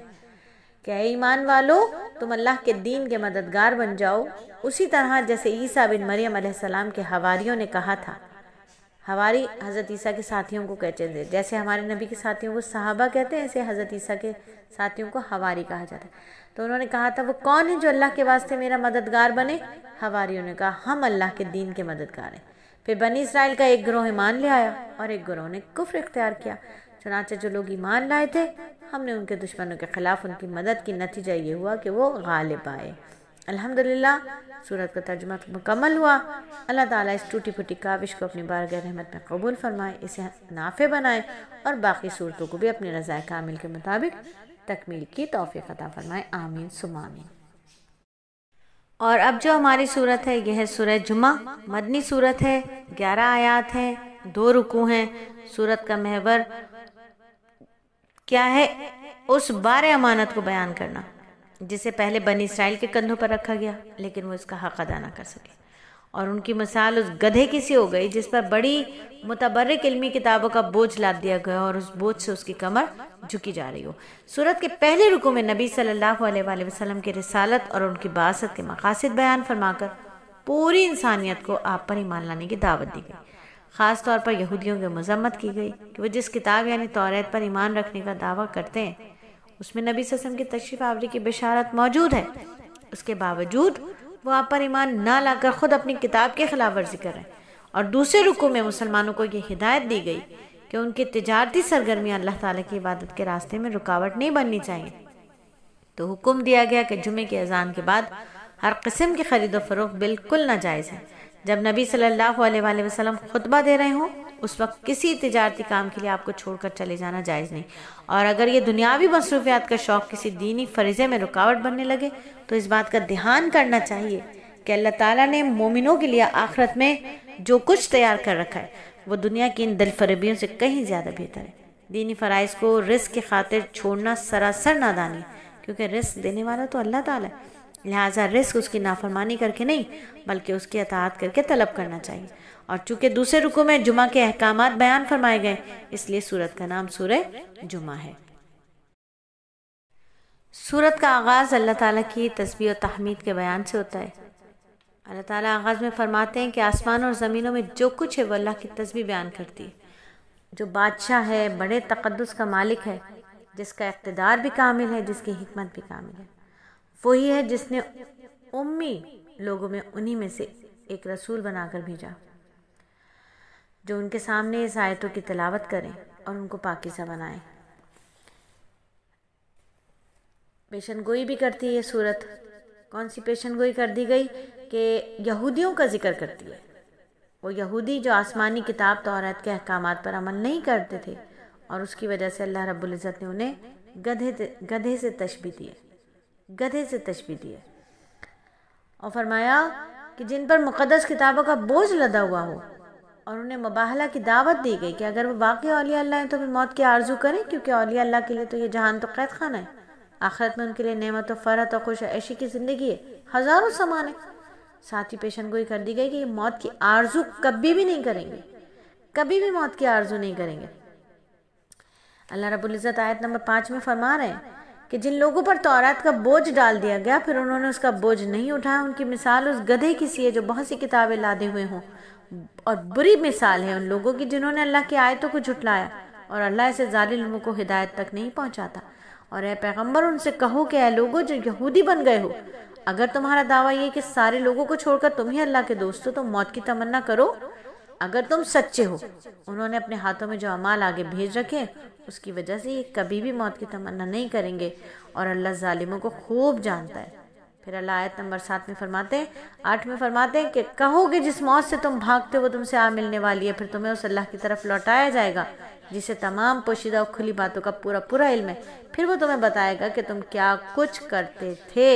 کہ اے ایمان والو، تم اللہ کے دین کے مددگار بن جاؤ، اسی طرح جیسے عیسیٰ بن مریم علیہ السلام کے حواریوں نے کہا تھا۔ حواری حضرت عیسیٰ کے ساتھیوں کو کہتے تھے، جیسے ہمارے نبی کے ساتھیوں کو صحابہ کہتے ہیں، ایسے حضرت عیسیٰ کے ساتھیوں کو حواری کہا جاتا ہے۔ تو انہوں نے کہا تھا وہ کون ہے جو اللہ کے واسطے میرا مددگار بنے؟ حواریوں نے کہا ہم اللہ کے دین کے مددگار ہیں۔ پھر بنی اسرائیل کا ایک گروہ ایمان لے آیا اور ایک گروہ نے کفر اختیار کیا، چنانچہ جو لوگ ایمان لائے تھے ہم نے ان کے دشمنوں کے خلاف ان کی مدد کی، نتیجہ یہ ہوا کہ وہ غالب آئے۔ الحمدللہ سورت کا ترجمہ مکمل ہوا۔ اللہ تعالیٰ اس ٹوٹی پھوٹی کاوش کو اپنی بارگاہ رحمت میں قبول فرمائے، اسے نافع بنائے اور باقی صورتوں کو بھی اپنی رضا کامل کے مطابق تکمیل کی توفیق عطا فرمائے، آمین ثم آمین۔ اور اب جو ہماری صورت ہے یہ ہے سورہ جمعہ، مدنی صورت ہے، 11 آیات ہیں، 2 رکوع ہیں۔ صورت کا محور کیا ہے؟ اس بار امانت کو بیان کرنا جسے پہلے بنی اسرائیل کے کندھوں پر رکھا گیا لیکن وہ اس کا حق ادا نہ کر سکے، اور ان کی مثال اس گدھے کی سی ہو گئی جس پر بڑی متبرک علمی کتابوں کا بوجھ لاد دیا گیا اور اس بوجھ سے اس کی کمر جھکی جا رہی ہو۔ سورت کے پہلے رکوع میں نبی صلی اللہ علیہ وآلہ وسلم کی رسالت اور ان کی بعثت کے مقاصد بیان فرما کر پوری انسانیت کو آپ پر ایمان لانے کی دعوت دی گئی۔ خاص طور پر یہودیوں کی مذمت کی گئی کہ وہ جس کتاب یعنی توریت پر ایمان رکھنے کا دعویٰ کرتے ہیں اس میں نبی صلی اللہ علیہ وسلم کی تشریف آوری کی بشارت موجود ہے، اس کے باوجود وہ آپ پر ایمان نہ لا کر خود اپنی کتاب کی خلاف ورزی کر رہے ہیں۔ اور دوسرے رکوع میں مسلمانوں کو یہ ہدایت دی گئی کہ ان کی تجارتی سرگرمیاں اللہ تعالیٰ کی عبادت کے راستے میں رکاوٹ نہیں بننی چاہیے۔ تو حکم دیا گیا کہ جمعے کی اذان کے بعد ہر قسم کی خرید و فروخت بالکل ناجائز ہے۔ جب نبی صلی اللہ علیہ وآلہ وسلم خطبہ دے رہے ہوں اس وقت کسی تجارتی کام کے لیے آپ کو چھوڑ کر چلے جانا جائز نہیں، اور اگر یہ دنیاوی مصروفیات کا شوق کسی دینی فریضے میں رکاوٹ بننے لگے تو اس بات کا دھیان کرنا چاہیے کہ اللہ تعالیٰ نے مومنوں کے لیے آخرت میں جو کچھ تیار کر رکھا ہے وہ دنیا کی ان دل فریبیوں سے کہیں زیادہ بہتر ہے۔ دینی فرائض کو رزق کی خاطر چھوڑنا سراسر نادانی ہے، کیونکہ رزق دینے والا تو اللہ تعالیٰ ہے، لہٰذا رزق اس کی نافرمانی کر کے نہیں بلکہ اس کی اطاعت کر کے طلب کرنا چاہیے۔ اور چونکہ دوسرے رکوع میں جمعہ کے احکامات بیان فرمائے گئے اس لیے سورت کا نام سورہ جمعہ ہے۔ سورت کا آغاز اللہ تعالیٰ کی تسبیح و تحمید کے بیان سے ہوتا ہے۔ اللہ تعالیٰ آغاز میں فرماتے ہیں کہ آسمان اور زمینوں میں جو کچھ ہے وہ اللہ کی تسبیح بیان کرتی ہے، جو بادشاہ ہے، بڑے تقدس کا مالک ہے، جس کا اقتدار بھی کامل ہے، جس کی حکمت بھی کامل ہے، وہی ہے جس نے امی لوگوں میں انہی میں سے ایک رسول بنا کر بھیجا جو ان کے سامنے اس آیتوں کی تلاوت کریں اور ان کو پاکیزہ بنائیں۔ پیشن گوئی بھی کرتی ہے یہ سورت۔ کون سی پیشن گوئی کر دی گئی؟ کہ یہودیوں کا ذکر کرتی ہے، وہ یہودی جو آسمانی کتاب توریت کے احکامات پر عمل نہیں کرتے تھے، اور اس کی وجہ سے اللہ رب العزت نے انہیں گدھے سے تشبیہ دی ہے اور فرمایا کہ جن پر مقدس کتابوں کا بوجھ لدا ہوا ہو، اور انہیں مباہلہ کی دعوت دی گئی کہ اگر وہ واقعی اولیاء اللہ ہیں تو پھر موت کی آرزو کریں، کیونکہ اولیاء اللہ کے لیے تو یہ جہان تو قید خانہ ہے، آخرت میں ان کے لیے نعمت و فرحت اور خوش عیشی کی زندگی ہے، ہزاروں سامان ہے۔ ساتھ ہی پیشن گوئی کر دی گئی کہ یہ موت کی آرزو کبھی بھی نہیں کریں گے، کبھی بھی موت کی آرزو نہیں کریں گے۔ اللہ رب العزت آیت نمبر 5 میں فرما رہے ہیں کہ جن لوگوں پر توریت کا بوجھ ڈال دیا گیا پھر انہوں نے اس کا بوجھ نہیں اٹھایا، ان کی مثال اس گدھے کی سی ہے جو بہت سی کتابیں لادے ہوئے ہوں، اور بری مثال ہے ان لوگوں کی جنہوں نے اللہ کی آیتوں کو جھٹلایا، اور اللہ ایسے ظالموں کو ہدایت تک نہیں پہنچاتا۔ اور اے پیغمبر ان سے کہو کہ اے لوگوں جو یہودی بن گئے ہو، اگر تمہارا دعویٰ یہ کہ سارے لوگوں کو چھوڑ کر تم ہی اللہ کے دوست ہو تو موت کی تمنا کرو اگر تم سچے ہو۔ انہوں نے اپنے ہاتھوں میں جو اعمال آگے بھیج رکھے اس کی وجہ سے یہ کبھی بھی موت کی تمنا نہیں کریں گے، اور اللہ ظالموں کو خوب جانتا ہے۔ پھر اللہ آیت نمبر 8 میں فرماتے ہیں کہ کہو کہ جس موت سے تم بھاگتے ہو تم سے آ ملنے والی ہے، پھر تمہیں اس اللہ کی طرف لوٹایا جائے گا جسے تمام پوشیدہ اور کھلی باتوں کا پورا علم ہے، پھر وہ تمہیں بتائے گا کہ تم کیا کچھ کرتے تھے۔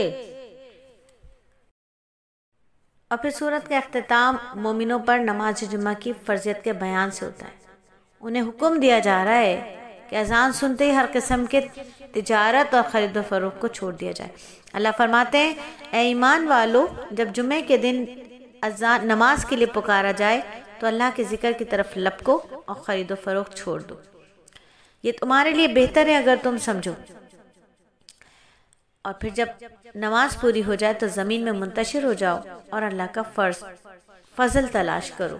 اور پھر سورت کا اختتام مومنوں پر نماز جمعہ کی فرضیت کے بیان سے ہوتا ہے۔ انہیں حکم دیا جا رہا ہے کہ اذان سنتے ہی ہر قسم کے تجارت اور خرید و فروخت کو چھوڑ دیا جائے۔ اللہ فرماتے ہیں اے ایمان والو، جب جمعے کے دن اذان نماز کے لیے پکارا جائے تو اللہ کے ذکر کی طرف لپکو اور خرید و فروخت چھوڑ دو، یہ تمہارے لیے بہتر ہے اگر تم سمجھو۔ اور پھر جب نماز پوری ہو جائے تو زمین میں منتشر ہو جاؤ اور اللہ کا فضل تلاش کرو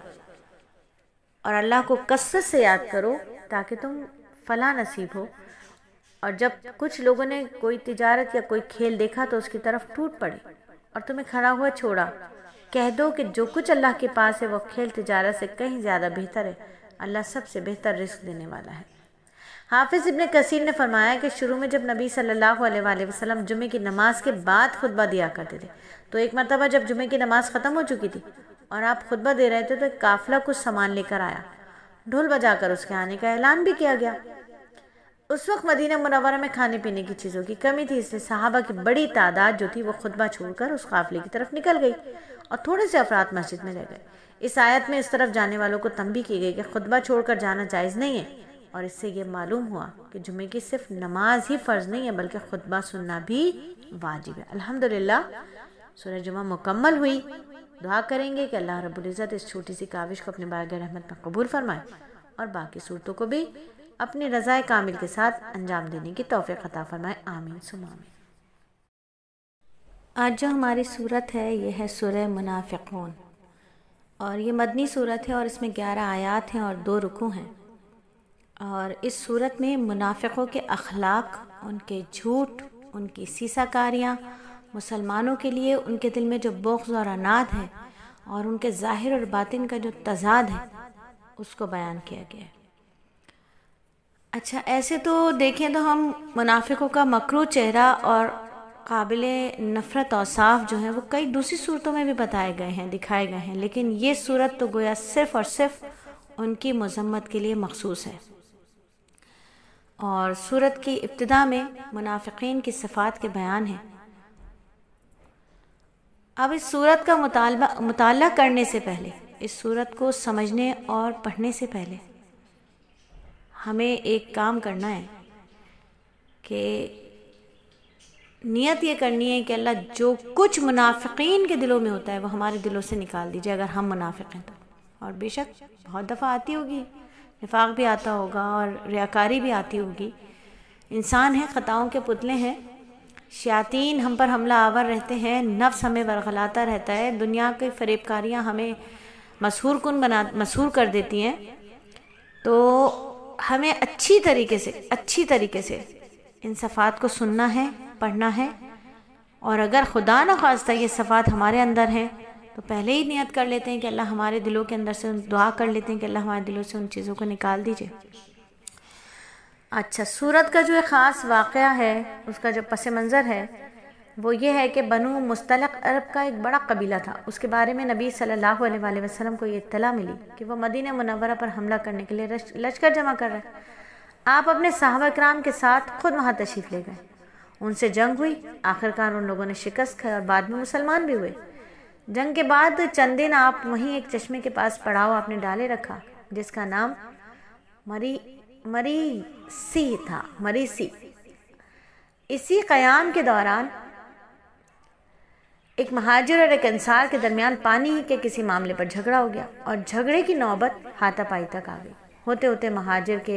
اور اللہ کو کثرت سے یاد کرو تاکہ تم فلاح نصیب ہو۔ اور جب کچھ لوگوں نے کوئی تجارت یا کوئی کھیل دیکھا تو اس کی طرف ٹوٹ پڑے اور تمہیں کھڑا ہوا چھوڑا، کہہ دو کہ جو کچھ اللہ کے پاس ہے وہ کھیل تجارت سے کہیں زیادہ بہتر ہے، اللہ سب سے بہتر رزق دینے والا ہے۔ حافظ ابن کثیر نے فرمایا کہ شروع میں جب نبی صلی اللہ علیہ وآلہ وسلم جمعے کی نماز کے بعد خطبہ دیا کرتے تھے تو ایک مرتبہ جب جمعے کی نماز ختم ہو چکی تھی اور آپ خطبہ دے رہے تھے تو ایک قافلہ کچھ سامان لے کر آیا، ڈھول بجا کر اس کے آنے کا اعلان بھی کیا گیا۔ اس وقت مدینہ منورہ میں کھانے پینے کی چیزوں کی کمی تھی، اس لیے صحابہ کی بڑی تعداد جو تھی وہ خطبہ چھوڑ کر اس قافلے کی طرف نکل گئی اور تھوڑے سے افراد مسجد میں رہ گئے۔ اس آیت میں اس طرف جانے والوں کو تنبیہ کی گئی کہ خطبہ چھوڑ کر جانا جائز نہیں ہے، اور اس سے یہ معلوم ہوا کہ جمعے کی صرف نماز ہی فرض نہیں ہے بلکہ خطبہ سننا بھی واجب ہے۔ الحمدللہ سورہ جمعہ مکمل ہوئی۔ دعا کریں گے کہ اللہ رب العزت اس چھوٹی سی کاوش کو اپنے بارگاہ رحمت میں قبول فرمائے اور باقی صورتوں کو بھی اپنی رضائے کامل کے ساتھ انجام دینے کی توفیق عطا فرمائے، آمین ثم آمین۔ آج جو ہماری صورت ہے یہ ہے سورہ منافقون، اور یہ مدنی صورت ہے اور اس میں 11 آیات ہیں اور 2 رکوع ہیں۔ اور اس صورت میں منافقوں کے اخلاق، ان کے جھوٹ، ان کی سیسہ کاریاں، مسلمانوں کے لیے ان کے دل میں جو بغض اور عناد ہے اور ان کے ظاہر اور باطن کا جو تضاد ہے اس کو بیان کیا گیا ہے۔ اچھا، ایسے تو دیکھیں تو ہم منافقوں کا مکروہ چہرہ اور قابل نفرت اوصاف جو ہیں وہ کئی دوسری صورتوں میں بھی بتائے گئے ہیں، دکھائے گئے ہیں، لیکن یہ صورت تو گویا صرف اور صرف ان کی مذمت کے لیے مخصوص ہے۔ اور صورت کی ابتدا میں منافقین کی صفات کے بیان ہیں۔ اب اس صورت کا مطالعہ کرنے سے پہلے، اس صورت کو سمجھنے اور پڑھنے سے پہلے ہمیں ایک کام کرنا ہے کہ نیت یہ کرنی ہے کہ اللہ جو کچھ منافقین کے دلوں میں ہوتا ہے وہ ہمارے دلوں سے نکال دیجئے اگر ہم منافق ہیں تو۔ اور بے شک بہت دفعہ آتی ہوگی، نفاق بھی آتا ہوگا اور ریاکاری بھی آتی ہوگی، انسان ہیں، خطاؤں کے پتلے ہیں، شیاطین ہم پر حملہ آور رہتے ہیں، نفس ہمیں ورغلاتا رہتا ہے، دنیا کی فریب کاریاں ہمیں مسحور کر دیتی ہیں۔ تو ہمیں اچھی طریقے سے ان صفات کو سننا ہے، پڑھنا ہے، اور اگر خدا نخواستہ یہ صفات ہمارے اندر ہیں تو پہلے ہی نیت کر لیتے ہیں کہ اللہ ہمارے دلوں کے اندر سے دعا کر لیتے ہیں کہ اللہ ہمارے دلوں سے ان چیزوں کو نکال دیجئے۔ اچھا، سورت کا جو ایک خاص واقعہ ہے، اس کا جو پس منظر ہے وہ یہ ہے کہ بنو مستلق عرب کا ایک بڑا قبیلہ تھا، اس کے بارے میں نبی صلی اللہ علیہ وآلہ وسلم کو یہ اطلاع ملی کہ وہ مدینہ منورہ پر حملہ کرنے کے لیے لشکر جمع کر رہے۔ آپ اپنے صحابہ کرام کے ساتھ خود وہاں تشریف لے گئے، ان سے جنگ ہوئی، آخرکار ان لوگوں نے شکست کھائی اور بعد میں مسلمان بھی ہوئے۔ جنگ کے بعد چند دن آپ وہیں ایک چشمے کے پاس پڑاؤ آپ نے ڈالے رکھا جس کا نام مریسی تھا، مریسی۔ اسی قیام کے دوران ایک مہاجر اور ایک انصار کے درمیان پانی کے کسی معاملے پر جھگڑا ہو گیا اور جھگڑے کی نوبت ہاتھا پائی تک آ گئی۔ ہوتے ہوتے مہاجر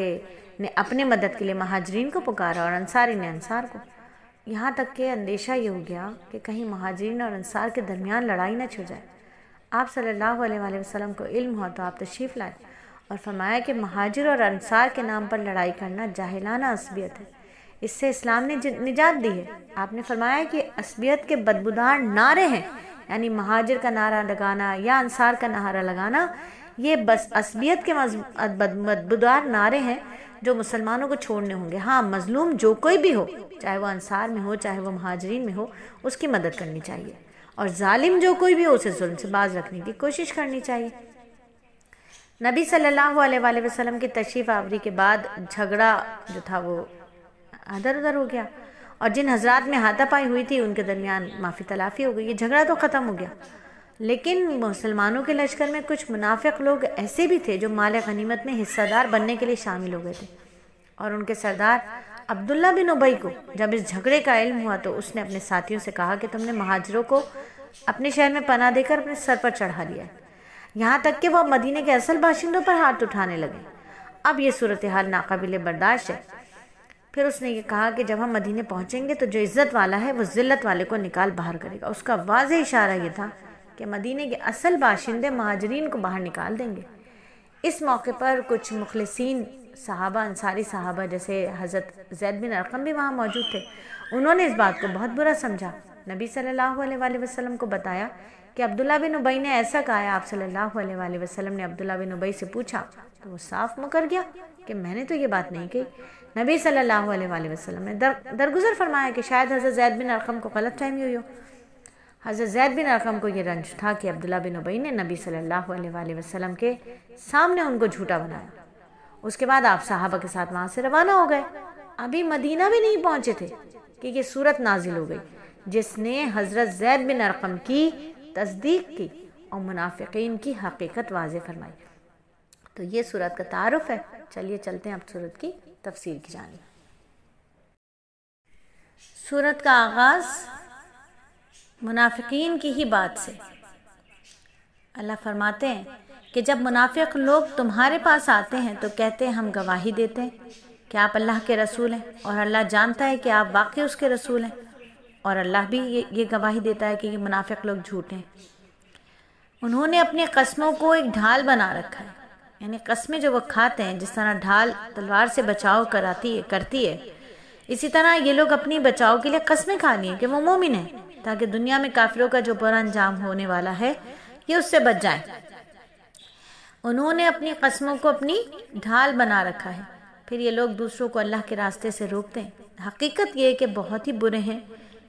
نے اپنے مدد کے لیے مہاجرین کو پکارا اور انصاری نے انصار کو، یہاں تک کہ اندیشہ یہ ہو گیا کہ کہیں مہاجرین اور انصار کے درمیان لڑائی نہ چھڑ جائے۔ آپ صلی اللہ علیہ وآلہ وسلم کو علم ہوا تو آپ تشریف لائے اور فرمایا کہ مہاجر اور انصار کے نام پر لڑائی کرنا جاہلانہ عصبیت ہے، اس سے اسلام نے نجات دی ہے۔ آپ نے فرمایا کہ عصبیت کے بدبودار نعرے ہیں، یعنی مہاجر کا نعرہ لگانا یا انصار کا نعرہ لگانا، یہ بس عصبیت کے بدبودار نعرے ہیں جو مسلمانوں کو چھوڑنے ہوں گے۔ ہاں، مظلوم جو کوئی بھی ہو، چاہے وہ انصار میں ہو چاہے وہ مہاجرین میں ہو، اس کی مدد کرنی چاہیے، اور ظالم جو کوئی بھی ہو اسے ظلم سے باز رکھنے کی کوشش کرنی چاہیے۔ نبی صلی اللہ علیہ وآلہ وسلم کی تشریف آوری کے بعد جھگڑا جو تھا وہ ادھر ادھر ہو گیا، اور جن حضرات میں ہاتھا پائی ہوئی تھی ان کے درمیان معافی تلافی ہو گئی، یہ جھگڑا تو ختم ہو گیا۔ لیکن مسلمانوں کے لشکر میں کچھ منافق لوگ ایسے بھی تھے جو مال غنیمت میں حصہ دار بننے کے لیے شامل ہو گئے تھے، اور ان کے سردار عبداللہ بن ابی کو جب اس جھگڑے کا علم ہوا تو اس نے اپنے ساتھیوں سے کہا کہ تم نے مہاجروں کو اپنے شہر میں پناہ دے کر اپنے سر پر چڑھا لیا ہے، یہاں تک کہ وہ مدینے کے اصل باشندوں پر ہاتھ اٹھانے لگے۔ اب یہ صورتحال ناقابل برداشت ہے۔ پھر اس نے یہ کہا کہ جب ہم مدینے پہنچیں گے تو جو عزت والا ہے وہ ذلت والے کو نکال باہر کرے گا۔ اس کا واضح اشارہ یہ تھا کہ مدینے کے اصل باشندے مہاجرین کو باہر نکال دیں گے۔ اس موقع پر کچھ مخلصین صحابہ، انصاری صحابہ جیسے حضرت زید بن ارقم بھی وہاں موجود تھے، انہوں نے اس بات کو بہت برا سمجھا، نبی صلی اللہ علیہ وآلہ وسلم کو بتایا کہ عبداللہ بن ابی نے ایسا کہا ہے۔ آپ صلی اللہ علیہ وآلہ وسلم نے عبداللہ بن ابی سے پوچھا تو وہ صاف مکر گیا کہ میں نے تو یہ بات نہیں کہی۔ نبی صلی اللہ علیہ وآلہ وسلم نے درگزر فرمایا کہ شاید حضرت زید بن ارقم کو غلط فہمی ہوئی ہو۔ حضرت زید بن ارقم کو یہ رنج تھا کہ عبداللہ بن ابی نے نبی صلی اللہ علیہ وآلہ وسلم کے سامنے ان کو جھوٹا بنایا۔ اس کے بعد آپ صحابہ کے ساتھ وہاں سے روانہ ہو گئے۔ ابھی مدینہ بھی نہیں پہنچے تھے کہ یہ صورت نازل ہو گئی جس نے حضرت زید بن ارقم کی تصدیق کی اور منافقین کی حقیقت واضح فرمائی۔ تو یہ صورت کا تعارف ہے۔ چلیے چلتے ہیں اب صورت کی تفسیر کی جانب۔ صورت کا آغاز منافقین کی ہی بات سے۔ اللہ فرماتے ہیں کہ جب منافق لوگ تمہارے پاس آتے ہیں تو کہتے ہیں ہم گواہی دیتے ہیں کہ آپ اللہ کے رسول ہیں، اور اللہ جانتا ہے کہ آپ واقعی اس کے رسول ہیں، اور اللہ بھی یہ گواہی دیتا ہے کہ یہ منافق لوگ جھوٹے ہیں۔ انہوں نے اپنی قسموں کو ایک ڈھال بنا رکھا ہے، یعنی قسمیں جو وہ کھاتے ہیں، جس طرح ڈھال تلوار سے بچاؤ کرتی ہے، اسی طرح یہ لوگ اپنی بچاؤ کے لیے قسمیں کھا لی ہیں کہ وہ مومن ہیں، تاکہ دنیا میں کافروں کا جو برا انجام ہونے والا ہے یہ اس سے بچ جائیں۔ انہوں نے اپنی قسموں کو اپنی ڈھال بنا رکھا ہے، پھر یہ لوگ دوسروں کو اللہ کے راستے سے روکتے ہیں۔ حقیقت یہ ہے کہ بہت ہی برے ہیں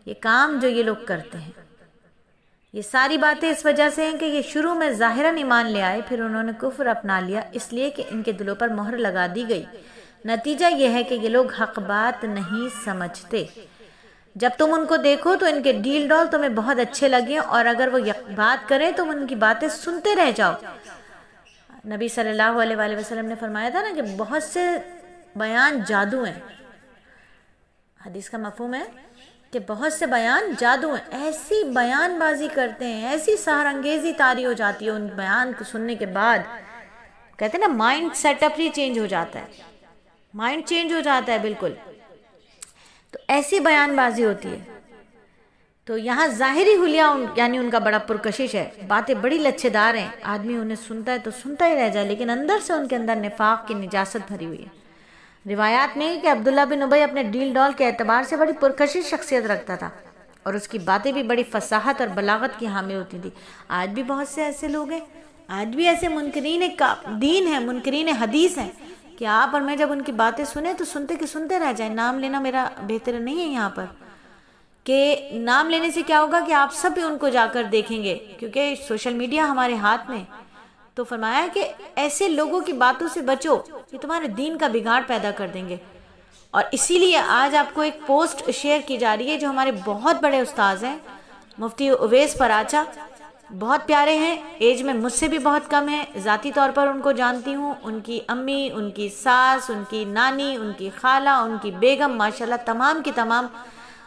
یہ کام جو یہ لوگ کرتے ہیں۔ یہ ساری باتیں اس وجہ سے ہیں کہ یہ شروع میں ظاہراً ایمان لے آئے، پھر انہوں نے کفر اپنا لیا، اس لیے کہ ان کے دلوں پر مہر لگا دی گئی۔ نتیجہ یہ ہے کہ یہ لوگ حق بات نہیں سمجھتے۔ جب تم ان کو دیکھو تو ان کے ڈیل ڈول تمہیں بہت اچھے لگیں، اور اگر وہ بات کریں تو ان کی باتیں سنتے رہ جاؤ۔ نبی صلی اللہ علیہ وآلہ وسلم نے فرمایا تھا نا کہ بہت سے بیان جادو ہیں۔ حدیث کا مفہوم ہے کہ بہت سے بیان جادو ہیں، ایسی بیان بازی کرتے ہیں، ایسی سحر انگیزی طاری ہو جاتی ہے ان بیان کو سننے کے بعد، کہتے ہیں نا مائنڈ سیٹ اپ ہی چینج ہو جاتا ہے، مائنڈ چینج ہو جاتا ہے بالکل۔ تو ایسی بیان بازی ہوتی ہے۔ تو یہاں ظاہری حلیہ یعنی ان کا بڑا پرکشش ہے، باتیں بڑی لچھے دار ہیں، آدمی انہیں سنتا ہے تو سنتا ہی رہ جائے، لیکن اندر سے ان کے اندر نفاق کی نجاست بھری ہوئی ہے۔ روایات میں کہ عبداللہ بن ابی اپنے ڈیل ڈال کے اعتبار سے بڑی پرکشش شخصیت رکھتا تھا، اور اس کی باتیں بھی بڑی فصاحت اور بلاغت کی حامل ہوتی تھی۔ آج بھی بہت سے ایسے لوگ ہیں، آج بھی ایسے منکرین دین ہیں، منکرین حدیث ہیں کہ آپ اور میں جب ان کی باتیں سنیں تو سنتے کہ سنتے رہ جائیں۔ نام لینا میرا بہتر نہیں ہے یہاں پر، کہ نام لینے سے کیا ہوگا کہ آپ سب بھی ان کو جا کر دیکھیں گے، کیونکہ سوشل میڈیا ہمارے ہاتھ میں۔ تو فرمایا کہ ایسے لوگوں کی باتوں سے بچو، یہ تمہارے دین کا بگاڑ پیدا کر دیں گے۔ اور اسی لیے آج آپ کو ایک پوسٹ شیئر کی جا رہی ہے جو ہمارے بہت بڑے استاذ ہیں، مفتی اویس پراچا، بہت پیارے ہیں، ایج میں مجھ سے بھی بہت کم ہیں، ذاتی طور پر ان کو جانتی ہوں، ان کی امی، ان کی ساس، ان کی نانی، ان کی خالہ، ان کی بیگم، ماشاءاللہ تمام کی تمام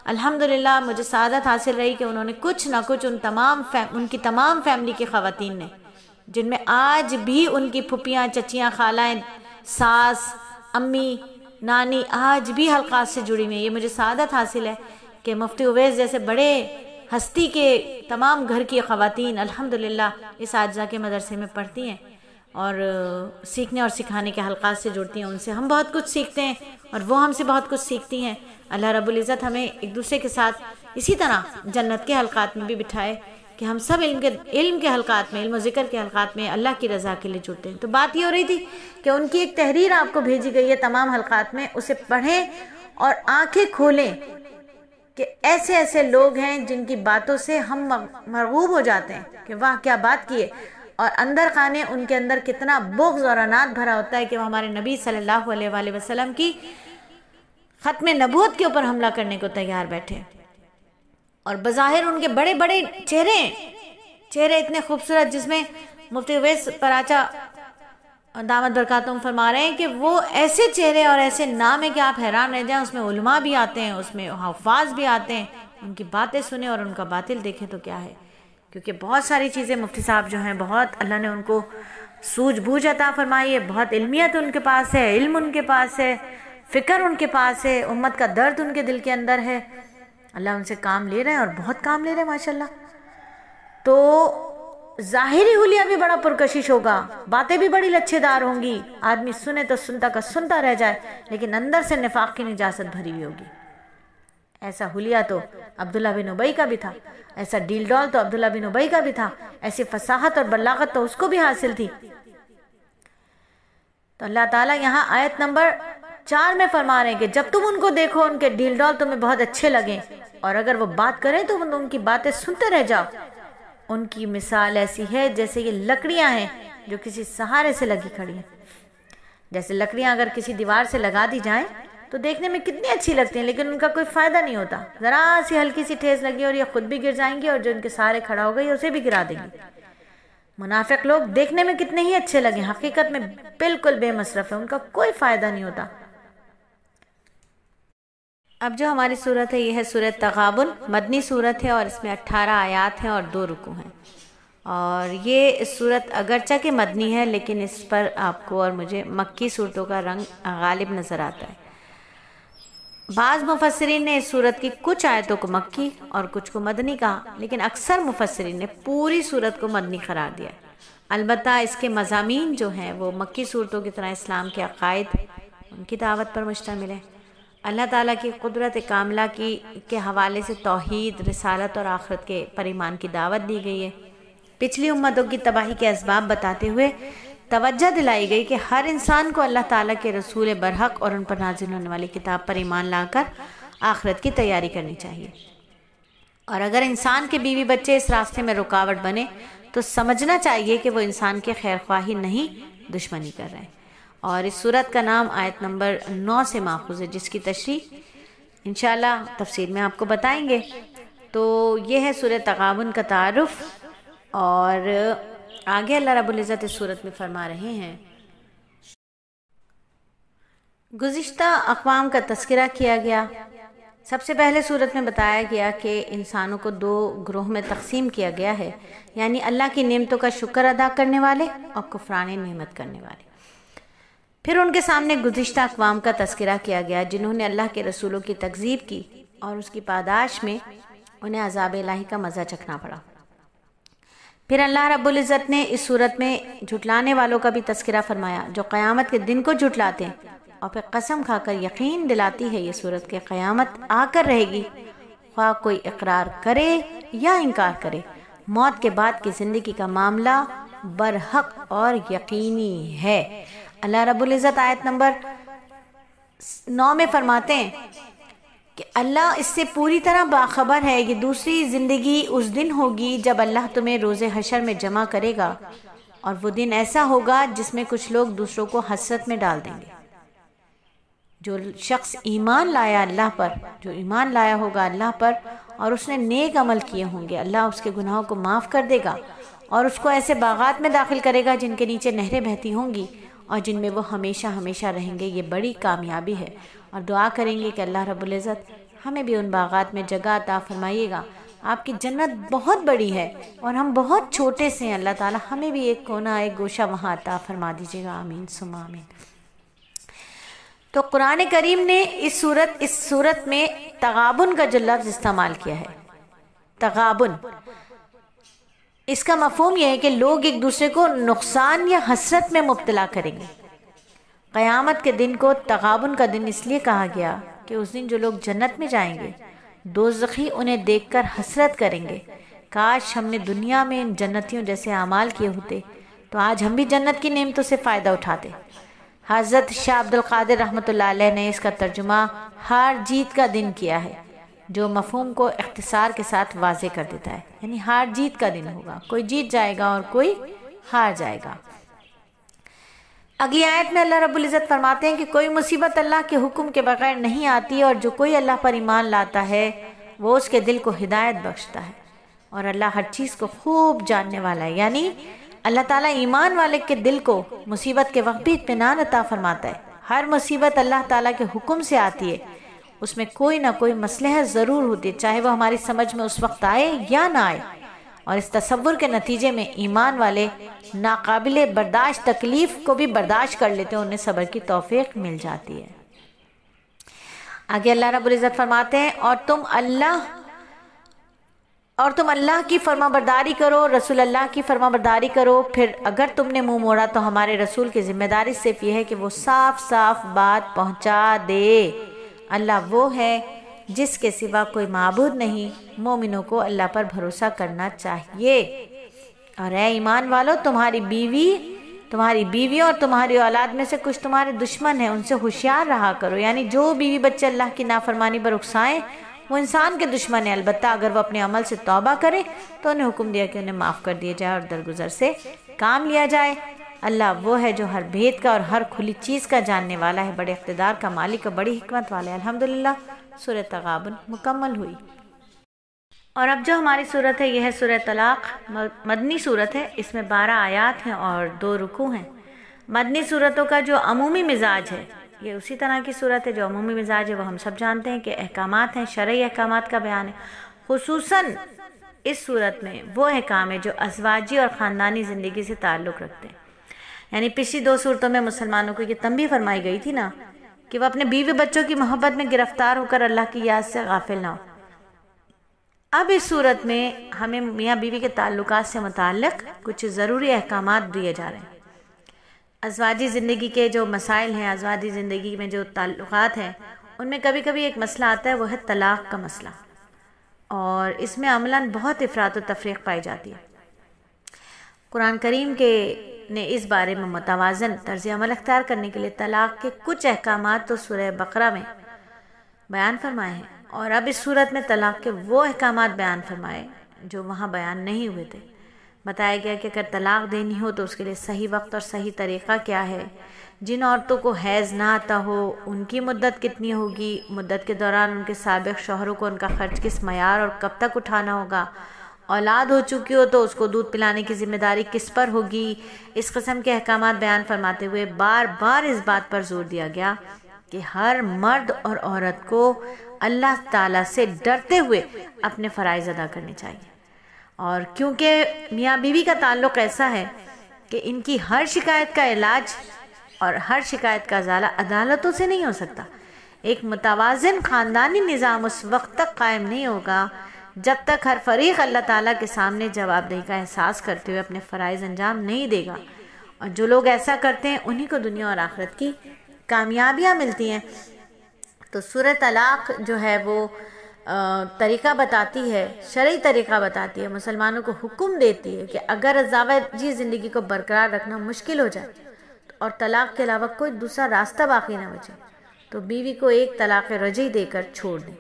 الحمدللہ مجھے سعادت حاصل رہی کہ انہوں نے کچھ نہ کچھ ان کی تمام فیملی کی خواتین نے، جن میں آج بھی ان کی پھپھیاں، چچیاں، خالائیں، ساس، امی، نانی آج بھی حلقات سے جڑی ہوئی ہیں۔ یہ مجھے سعادت حاصل ہے کہ مفتی اویس جیسے بڑے ہستی کے تمام گھر کی خواتین الحمدللہ اس عاجزہ کے مدرسے میں پڑھتی ہیں اور سیکھنے اور سکھانے کے حلقات سے جڑتی ہیں۔ ان سے ہم بہت کچھ سیکھتے ہیں اور وہ ہم سے بہت کچھ سیکھتی ہیں۔ اللہ رب العزت ہمیں ایک دوسرے کے ساتھ اسی طرح جنت کے حلقات میں بھی بٹھائے، کہ ہم سب علم کے حلقات میں، علم و ذکر کے حلقات میں اللہ کی رضا کے لیے جڑتے ہیں۔ تو بات یہ ہو رہی تھی کہ ان کی ایک تحریر آپ کو بھیجی گئی ہے تمام حلقات میں، اسے پڑھیں اور آنکھیں کھولیں کہ ایسے ایسے لوگ ہیں جن کی باتوں سے ہم مرغوب ہو جاتے ہیں کہ واہ کیا بات کیے، اور اندر خانے ان کے اندر کتنا بغض اور عناد بھرا ہوتا ہے کہ وہ ہمارے نبی صلی اللہ علیہ وآلہ وسلم کی ختم نبوت کے اوپر حملہ کرنے کو تیار بیٹھے، اور بظاہر ان کے بڑے بڑے چہرے اتنے خوبصورت، جس میں مفتی اویس پراچا دامت برکاتہم فرما رہے ہیں کہ وہ ایسے چہرے اور ایسے نام ہیں کہ آپ حیران رہ جائیں، اس میں علماء بھی آتے ہیں، اس میں حفاظ بھی آتے ہیں، ان کی باتیں سنیں اور ان کا باطل دیکھیں تو کیا ہے، کیونکہ بہت ساری چیزیں مفتی صاحب جو ہیں بہت اللہ نے ان کو سوجھ بوجھ عطا فرمائی ہے، بہت علمیت ان کے پاس ہے، علم ان کے پاس ہے، فکر ان کے پاس ہے، امت کا درد ان کے دل کے اندر ہے، اللہ ان سے کام لے رہے ہیں اور بہت کام لے رہے ہیں ماشاءاللہ۔ تو ظاہری حلیہ بھی بڑا پرکشش ہوگا، باتیں بھی بڑی لچھے دار ہوں گی، آدمی سنے تو سنتا کا سنتا رہ جائے، لیکن اندر سے نفاق کی نجاست بھری ہوئی ہوگی۔ ایسا حلیہ تو عبداللہ بن ابی کا بھی تھا، ایسا ڈیل ڈال تو عبداللہ بن ابی کا بھی تھا، ایسی فصاحت اور بلاغت تو اس کو بھی حاصل تھی۔ تو اللہ تعالیٰ یہاں آیت نمبر 4 میں فرما رہے ہیں کہ جب تم ان کو دیکھو ان کے ڈیل ڈال تمہیں بہت اچھے لگیں، اور اگر وہ بات کریں تو ان کی باتیں سنتے رہ جاؤ۔ ان کی مثال ایسی ہے جیسے یہ لکڑیاں ہیں جو کسی سہارے سے لگی کھڑی ہیں۔ جیسے لکڑیاں اگر کسی دیوار سے لگا دی جائیں تو دیکھنے میں کتنی اچھی لگتی ہیں، لیکن ان کا کوئی فائدہ نہیں ہوتا، ذرا سی ہلکی سی ٹھیس لگی اور یہ خود بھی گر جائیں گی، اور جو ان کے سہارے کھڑا ہو گئی اسے بھی گرا دیں گی۔ منافق لوگ دیکھنے میں کتنے ہی اچھے لگیں، حقیقت میں بالکل بے مصرف ہے، ان کا کوئی فائدہ نہیں ہوتا۔ اب جو ہماری صورت ہے یہ ہے سورۃ تغابن، مدنی صورت ہے، اور اس میں 18 آیات ہیں اور 2 رکوع ہیں، اور یہ صورت اگرچہ کہ مدنی ہے لیکن اس پر آپ کو اور مجھے مکی صورتوں کا رنگ غالب نظر آتا ہے۔ بعض مفسرین نے اس صورت کی کچھ آیتوں کو مکی اور کچھ کو مدنی کہا، لیکن اکثر مفسرین نے پوری صورت کو مدنی قرار دیا۔ البتہ اس کے مضامین جو ہیں وہ مکی صورتوں کی طرح اسلام کے عقائد، ان کی دعوت پر مشتمل ہے۔ اللہ تعالیٰ کی قدرت کاملہ کے حوالے سے توحید، رسالت اور آخرت کے پر ایمان کی دعوت دی گئی ہے۔ پچھلی امتوں کی تباہی کے اسباب بتاتے ہوئے توجہ دلائی گئی کہ ہر انسان کو اللہ تعالیٰ کے رسول برحق اور ان پر نازل ہونے والی کتاب پر ایمان لا کر آخرت کی تیاری کرنی چاہیے، اور اگر انسان کے بیوی بچے اس راستے میں رکاوٹ بنے تو سمجھنا چاہیے کہ وہ انسان کے خیر خواہی نہیں، دشمنی کر رہے ہیں۔ اور اس صورت کا نام آیت نمبر 9 سے ماخوذ ہے، جس کی تشریح انشاءاللہ تفسیر میں آپ کو بتائیں گے۔ تو یہ ہے سورۃ تغابن کا تعارف، اور آگے اللہ رب العزت اس صورت میں فرما رہے ہیں۔ گزشتہ اقوام کا تذکرہ کیا گیا۔ سب سے پہلے صورت میں بتایا گیا کہ انسانوں کو 2 گروہ میں تقسیم کیا گیا ہے، یعنی اللہ کی نعمتوں کا شکر ادا کرنے والے اور کفران نعمت کرنے والے۔ پھر ان کے سامنے گزشتہ اقوام کا تذکرہ کیا گیا جنہوں نے اللہ کے رسولوں کی تکذیب کی، اور اس کی پاداش میں انہیں عذاب الہی کا مزہ چکھنا پڑا۔ پھر اللہ رب العزت نے اس صورت میں جھٹلانے والوں کا بھی تذکرہ فرمایا، جو قیامت کے دن کو جھٹلاتے ہیں، اور پھر قسم کھا کر یقین دلاتی ہے یہ صورت کہ قیامت آ کر رہے گی، خواہ کوئی اقرار کرے یا انکار کرے۔ موت کے بعد کی زندگی کا معاملہ برحق اور یقینی ہے۔ اللہ رب العزت آیت نمبر 9 میں فرماتے ہیں کہ اللہ اس سے پوری طرح باخبر ہے کہ دوسری زندگی اس دن ہوگی جب اللہ تمہیں روز حشر میں جمع کرے گا، اور وہ دن ایسا ہوگا جس میں کچھ لوگ دوسروں کو حسرت میں ڈال دیں گے۔ جو شخص ایمان لایا اللہ پر، جو ایمان لایا ہوگا اللہ پر اور اس نے نیک عمل کیے ہوں گے، اللہ اس کے گناہوں کو معاف کر دے گا اور اس کو ایسے باغات میں داخل کرے گا جن کے نیچے نہریں بہتی ہوں گی اور جن میں وہ ہمیشہ ہمیشہ رہیں گے۔ یہ بڑی کامیابی ہے، اور دعا کریں گے کہ اللہ رب العزت ہمیں بھی ان باغات میں جگہ عطا فرمائیے گا۔ آپ کی جنت بہت بڑی ہے اور ہم بہت چھوٹے سے ہیں، اللہ تعالی ہمیں بھی ایک کونا، ایک گوشہ وہاں عطا فرما دیجیے گا، آمین ثم آمین۔ تو قرآن کریم نے اس صورت میں تغابن کا جو لفظ استعمال کیا ہے، تغابن، اس کا مفہوم یہ ہے کہ لوگ ایک دوسرے کو نقصان یا حسرت میں مبتلا کریں گے۔ قیامت کے دن کو تغابن کا دن اس لیے کہا گیا کہ اس دن جو لوگ جنت میں جائیں گے، دوزخی انہیں دیکھ کر حسرت کریں گے، کاش ہم نے دنیا میں ان جنتیوں جیسے اعمال کیے ہوتے تو آج ہم بھی جنت کی نعمتوں سے فائدہ اٹھاتے۔ حضرت شاہ عبد القادر رحمۃ اللہ علیہ نے اس کا ترجمہ ہار جیت کا دن کیا ہے، جو مفہوم کو اختصار کے ساتھ واضح کر دیتا ہے، یعنی ہار جیت کا دن ہوگا، کوئی جیت جائے گا اور کوئی ہار جائے گا۔ اگلی آیت میں اللہ رب العزت فرماتے ہیں کہ کوئی مصیبت اللہ کے حکم کے بغیر نہیں آتی، اور جو کوئی اللہ پر ایمان لاتا ہے وہ اس کے دل کو ہدایت بخشتا ہے، اور اللہ ہر چیز کو خوب جاننے والا ہے۔ یعنی اللہ تعالیٰ ایمان والے کے دل کو مصیبت کے وقت بھی اطمینان عطا فرماتا ہے۔ ہر مصیبت اللہ تعالیٰ کے حکم سے آتی ہے، اس میں کوئی نہ کوئی مصلحت ضرور ہوتی ہے، چاہے وہ ہماری سمجھ میں اس وقت آئے یا نہ آئے، اور اس تصور کے نتیجے میں ایمان والے ناقابل برداشت تکلیف کو بھی برداشت کر لیتے ہیں، انہیں صبر کی توفیق مل جاتی ہے۔ آگے اللہ رب العزت فرماتے ہیں اور تم اللہ کی فرما برداری کرو، رسول اللہ کی فرما برداری کرو، پھر اگر تم نے منہ موڑا تو ہمارے رسول کی ذمہ داری صرف یہ ہے کہ وہ صاف صاف بات پہنچا دے۔ اللہ وہ ہے جس کے سوا کوئی معبود نہیں، مومنوں کو اللہ پر بھروسہ کرنا چاہیے۔ اور اے ایمان والو، تمہاری بیوی اور تمہاری اولاد میں سے کچھ تمہارے دشمن ہیں، ان سے ہوشیار رہا کرو۔ یعنی جو بیوی بچے اللہ کی نافرمانی پر اکسائیں وہ انسان کے دشمن ہیں، البتہ اگر وہ اپنے عمل سے توبہ کرے تو انہیں حکم دیا کہ انہیں معاف کر دیا جائے اور درگزر سے کام لیا جائے۔ اللہ وہ ہے جو ہر بھید کا اور ہر کھلی چیز کا جاننے والا ہے، بڑے اقتدار کا مالک اور بڑی حکمت والا ہے۔ الحمدللہ سورہ تغابن مکمل ہوئی۔ اور اب جو ہماری صورت ہے یہ ہے سورہ طلاق، مدنی صورت ہے، اس میں 12 آیات ہیں اور 2 رکوع ہیں۔ مدنی صورتوں کا جو عمومی مزاج ہے یہ اسی طرح کی صورت ہے، جو عمومی مزاج ہے وہ ہم سب جانتے ہیں کہ احکامات ہیں، شرعی احکامات کا بیان ہے۔ خصوصاً اس صورت میں وہ احکام ہے جو ازواجی اور خاندانی زندگی سے تعلق رکھتے ہیں۔ یعنی پچھلی 2 صورتوں میں مسلمانوں کو یہ تنبیہ فرمائی گئی تھی نا کہ وہ اپنے بیوی بچوں کی محبت میں گرفتار ہو کر اللہ کی یاد سے غافل نہ ہو۔ اب اس صورت میں ہمیں میاں بیوی کے تعلقات سے متعلق کچھ ضروری احکامات دیے جا رہے ہیں۔ ازواجی زندگی کے جو مسائل ہیں، ازواجی زندگی میں جو تعلقات ہیں، ان میں کبھی کبھی ایک مسئلہ آتا ہے، وہ ہے طلاق کا مسئلہ، اور اس میں عملاً بہت افراط و تفریق پائی جاتی ہے۔ قرآن کریم نے اس بارے میں متوازن طرز عمل اختیار کرنے کے لیے طلاق کے کچھ احکامات تو سورہ بقرہ میں بیان فرمائے ہیں، اور اب اس صورت میں طلاق کے وہ احکامات بیان فرمائے جو وہاں بیان نہیں ہوئے تھے۔ بتایا گیا کہ اگر طلاق دینی ہو تو اس کے لیے صحیح وقت اور صحیح طریقہ کیا ہے، جن عورتوں کو حیض نہ آتا ہو ان کی مدت کتنی ہوگی، مدت کے دوران ان کے سابق شوہروں کو ان کا خرچ کس معیار اور کب تک اٹھانا ہوگا، اولاد ہو چکی ہو تو اس کو دودھ پلانے کی ذمہ داری کس پر ہوگی۔ اس قسم کے احکامات بیان فرماتے ہوئے بار بار اس بات پر زور دیا گیا کہ ہر مرد اور عورت کو اللہ تعالیٰ سے ڈرتے ہوئے اپنے فرائض ادا کرنے چاہیے، اور کیونکہ میاں بیوی کا تعلق ایسا ہے کہ ان کی ہر شکایت کا علاج اور ہر شکایت کا ازالہ عدالتوں سے نہیں ہو سکتا۔ ایک متوازن خاندانی نظام اس وقت تک قائم نہیں ہوگا جب تک ہر فریق اللہ تعالیٰ کے سامنے جواب دہی کا احساس کرتے ہوئے اپنے فرائض انجام نہیں دے گا، اور جو لوگ ایسا کرتے ہیں انہی کو دنیا اور آخرت کی کامیابیاں ملتی ہیں۔ تو سورہ طلاق جو ہے وہ طریقہ بتاتی ہے، شرعی طریقہ بتاتی ہے، مسلمانوں کو حکم دیتی ہے کہ اگر ازواجی زندگی کو برقرار رکھنا مشکل ہو جائے اور طلاق کے علاوہ کوئی دوسرا راستہ باقی نہ بچے تو بیوی کو ایک طلاق رجعی دے کر چھوڑ دیں۔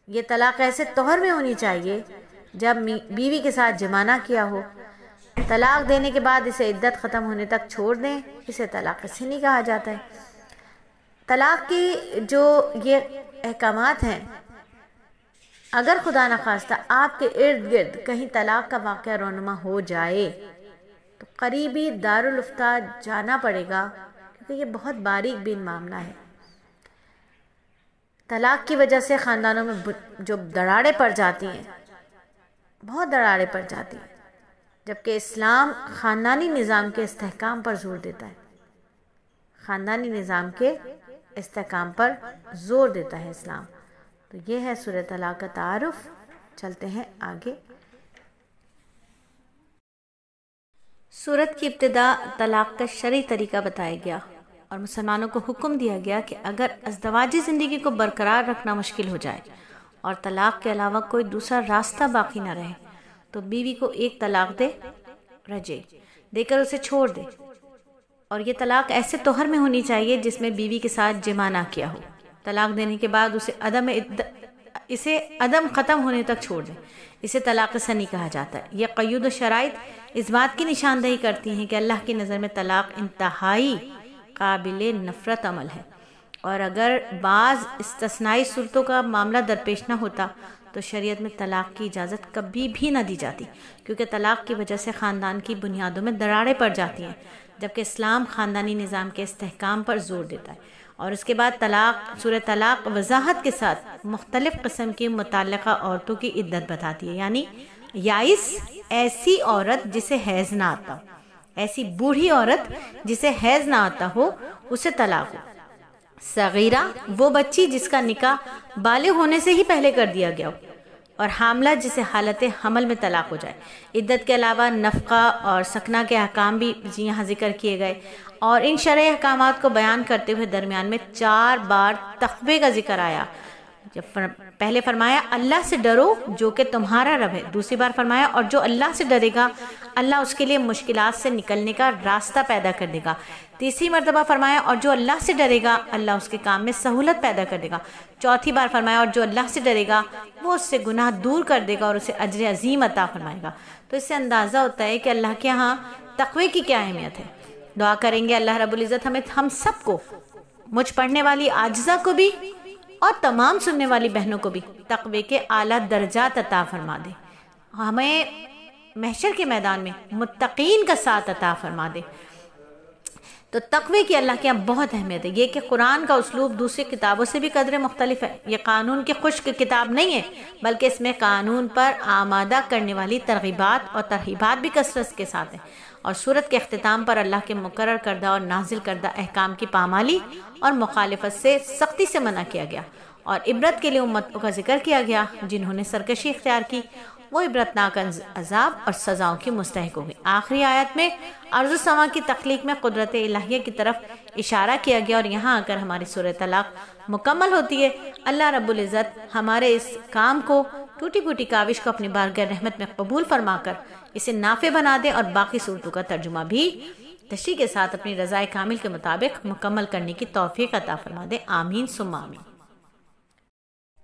یہ طلاق ایسے طہر میں ہونی چاہیے جب بیوی کے ساتھ جماع نہ کیا ہو۔ طلاق دینے کے بعد اسے عدت ختم ہونے تک چھوڑ دیں، اسے طلاق ثانی کہا جاتا ہے۔ طلاق کی جو یہ احکامات ہیں، اگر خدا نخواستہ آپ کے ارد گرد کہیں طلاق کا واقعہ رونما ہو جائے تو قریبی دارالفتہ جانا پڑے گا، کیونکہ یہ بہت باریک بین معاملہ ہے۔ طلاق کی وجہ سے خاندانوں میں جو دراڑیں پڑ جاتی ہیں، بہت دراڑیں پڑ جاتی ہیں، جبکہ اسلام خاندانی نظام کے استحکام پر زور دیتا ہے، خاندانی نظام کے استحکام پر زور دیتا ہے اسلام۔ تو یہ ہے سورہ طلاق کا تعارف۔ چلتے ہیں آگے۔ سورت کی ابتدا طلاق کا شرعی طریقہ بتایا گیا اور مسلمانوں کو حکم دیا گیا کہ اگر ازدواجی زندگی کو برقرار رکھنا مشکل ہو جائے اور طلاق کے علاوہ کوئی دوسرا راستہ باقی نہ رہے تو بیوی کو ایک طلاق دے، رجے دے کر اسے چھوڑ دے، اور یہ طلاق ایسے طہر میں ہونی چاہیے جس میں بیوی کے ساتھ جمع نہ کیا ہو۔ طلاق دینے کے بعد اسے عدم ختم ہونے تک چھوڑ دیں، اسے طلاق ثنی کہا جاتا ہے۔ یہ قید و شرائط اس بات کی نشاندہی کرتی ہیں کہ اللہ کی نظر میں طلاق انتہائی قابل نفرت عمل ہے، اور اگر بعض استثنائی صورتوں کا معاملہ درپیش نہ ہوتا تو شریعت میں طلاق کی اجازت کبھی بھی نہ دی جاتی، کیونکہ طلاق کی وجہ سے خاندان کی بنیادوں میں دراڑیں پڑ جاتی ہیں، جبکہ اسلام خاندانی نظام کے استحکام پر زور دیتا ہے۔ اور اس کے بعد سورہ طلاق وضاحت کے ساتھ مختلف قسم کی متعلقہ عورتوں کی عدت بتاتی ہے، یعنی یائس ایسی عورت جسے حیض نہ آتا ہو، ایسی بوڑھی عورت جسے حیض نہ آتا ہو اسے طلاق ہو، صغیرہ وہ بچی جس کا نکاح بالغ ہونے سے ہی پہلے کر دیا گیا ہو، اور حاملہ جسے حالت حمل میں طلاق ہو جائے۔ عدت کے علاوہ نفقہ اور سکنہ کے احکام بھی یہاں ذکر کیے گئے، اور ان شرعی احکامات کو بیان کرتے ہوئے درمیان میں 4 بار تقوی کا ذکر آیا۔ جب پہلے فرمایا اللہ سے ڈرو جو کہ تمہارا رب ہے، دوسری بار فرمایا اور جو اللہ سے ڈرے گا اللہ اس کے لیے مشکلات سے نکلنے کا راستہ پیدا کر دے گا، تیسری مرتبہ فرمایا اور جو اللہ سے ڈرے گا اللہ اس کے کام میں سہولت پیدا کر دے گا، چوتھی بار فرمایا اور جو اللہ سے ڈرے گا وہ اس سے گناہ دور کر دے گا اور اسے اجر عظیم عطا فرمائے گا۔ تو اس سے اندازہ ہوتا ہے کہ اللہ کے ہاں تقوی کی کیا اہمیت ہے۔ دعا کریں گے اللہ رب العزت ہم سب کو، مجھ پڑھنے والی عاجزہ کو بھی اور تمام سننے والی بہنوں کو بھی تقوی کے اعلیٰ درجات عطا فرما دے، ہمیں محشر کے میدان میں متقین کا ساتھ عطا فرما دے۔ تو تقوی کی اللہ کے یہاں بہت اہمیت ہے۔ یہ کہ قرآن کا اسلوب دوسری کتابوں سے بھی قدرے مختلف ہے، یہ قانون کی خشک کتاب نہیں ہے، بلکہ اس میں قانون پر آمادہ کرنے والی ترغیبات اور ترہیبات بھی کثرت کے ساتھ ہیں، اور سورت کے اختتام پر اللہ کے مقرر کردہ اور نازل کردہ احکام کی پامالی اور مخالفت سے سختی سے منع کیا گیا، اور عبرت کے لیے امتوں کا ذکر کیا گیا جنہوں نے سرکشی اختیار کی، وہ عبرتناک عذاب اور سزاؤں کی مستحق ہو گئی۔ آخری آیت میں ارض و سما کی تخلیق میں قدرت الہیہ کی طرف اشارہ کیا گیا، اور یہاں آ کر ہماری سورہ طلاق مکمل ہوتی ہے۔ اللہ رب العزت ہمارے اس کام کو، ٹوٹی پھوٹی کاوش کو اپنی بارگاہ رحمت میں قبول فرما کر اسے نافع بنا دے، اور باقی صورتوں کا ترجمہ بھی تشریح کے ساتھ اپنی رضائے کامل کے مطابق مکمل کرنے کی توفیق عطا فرما دے، آمین ثم آمین۔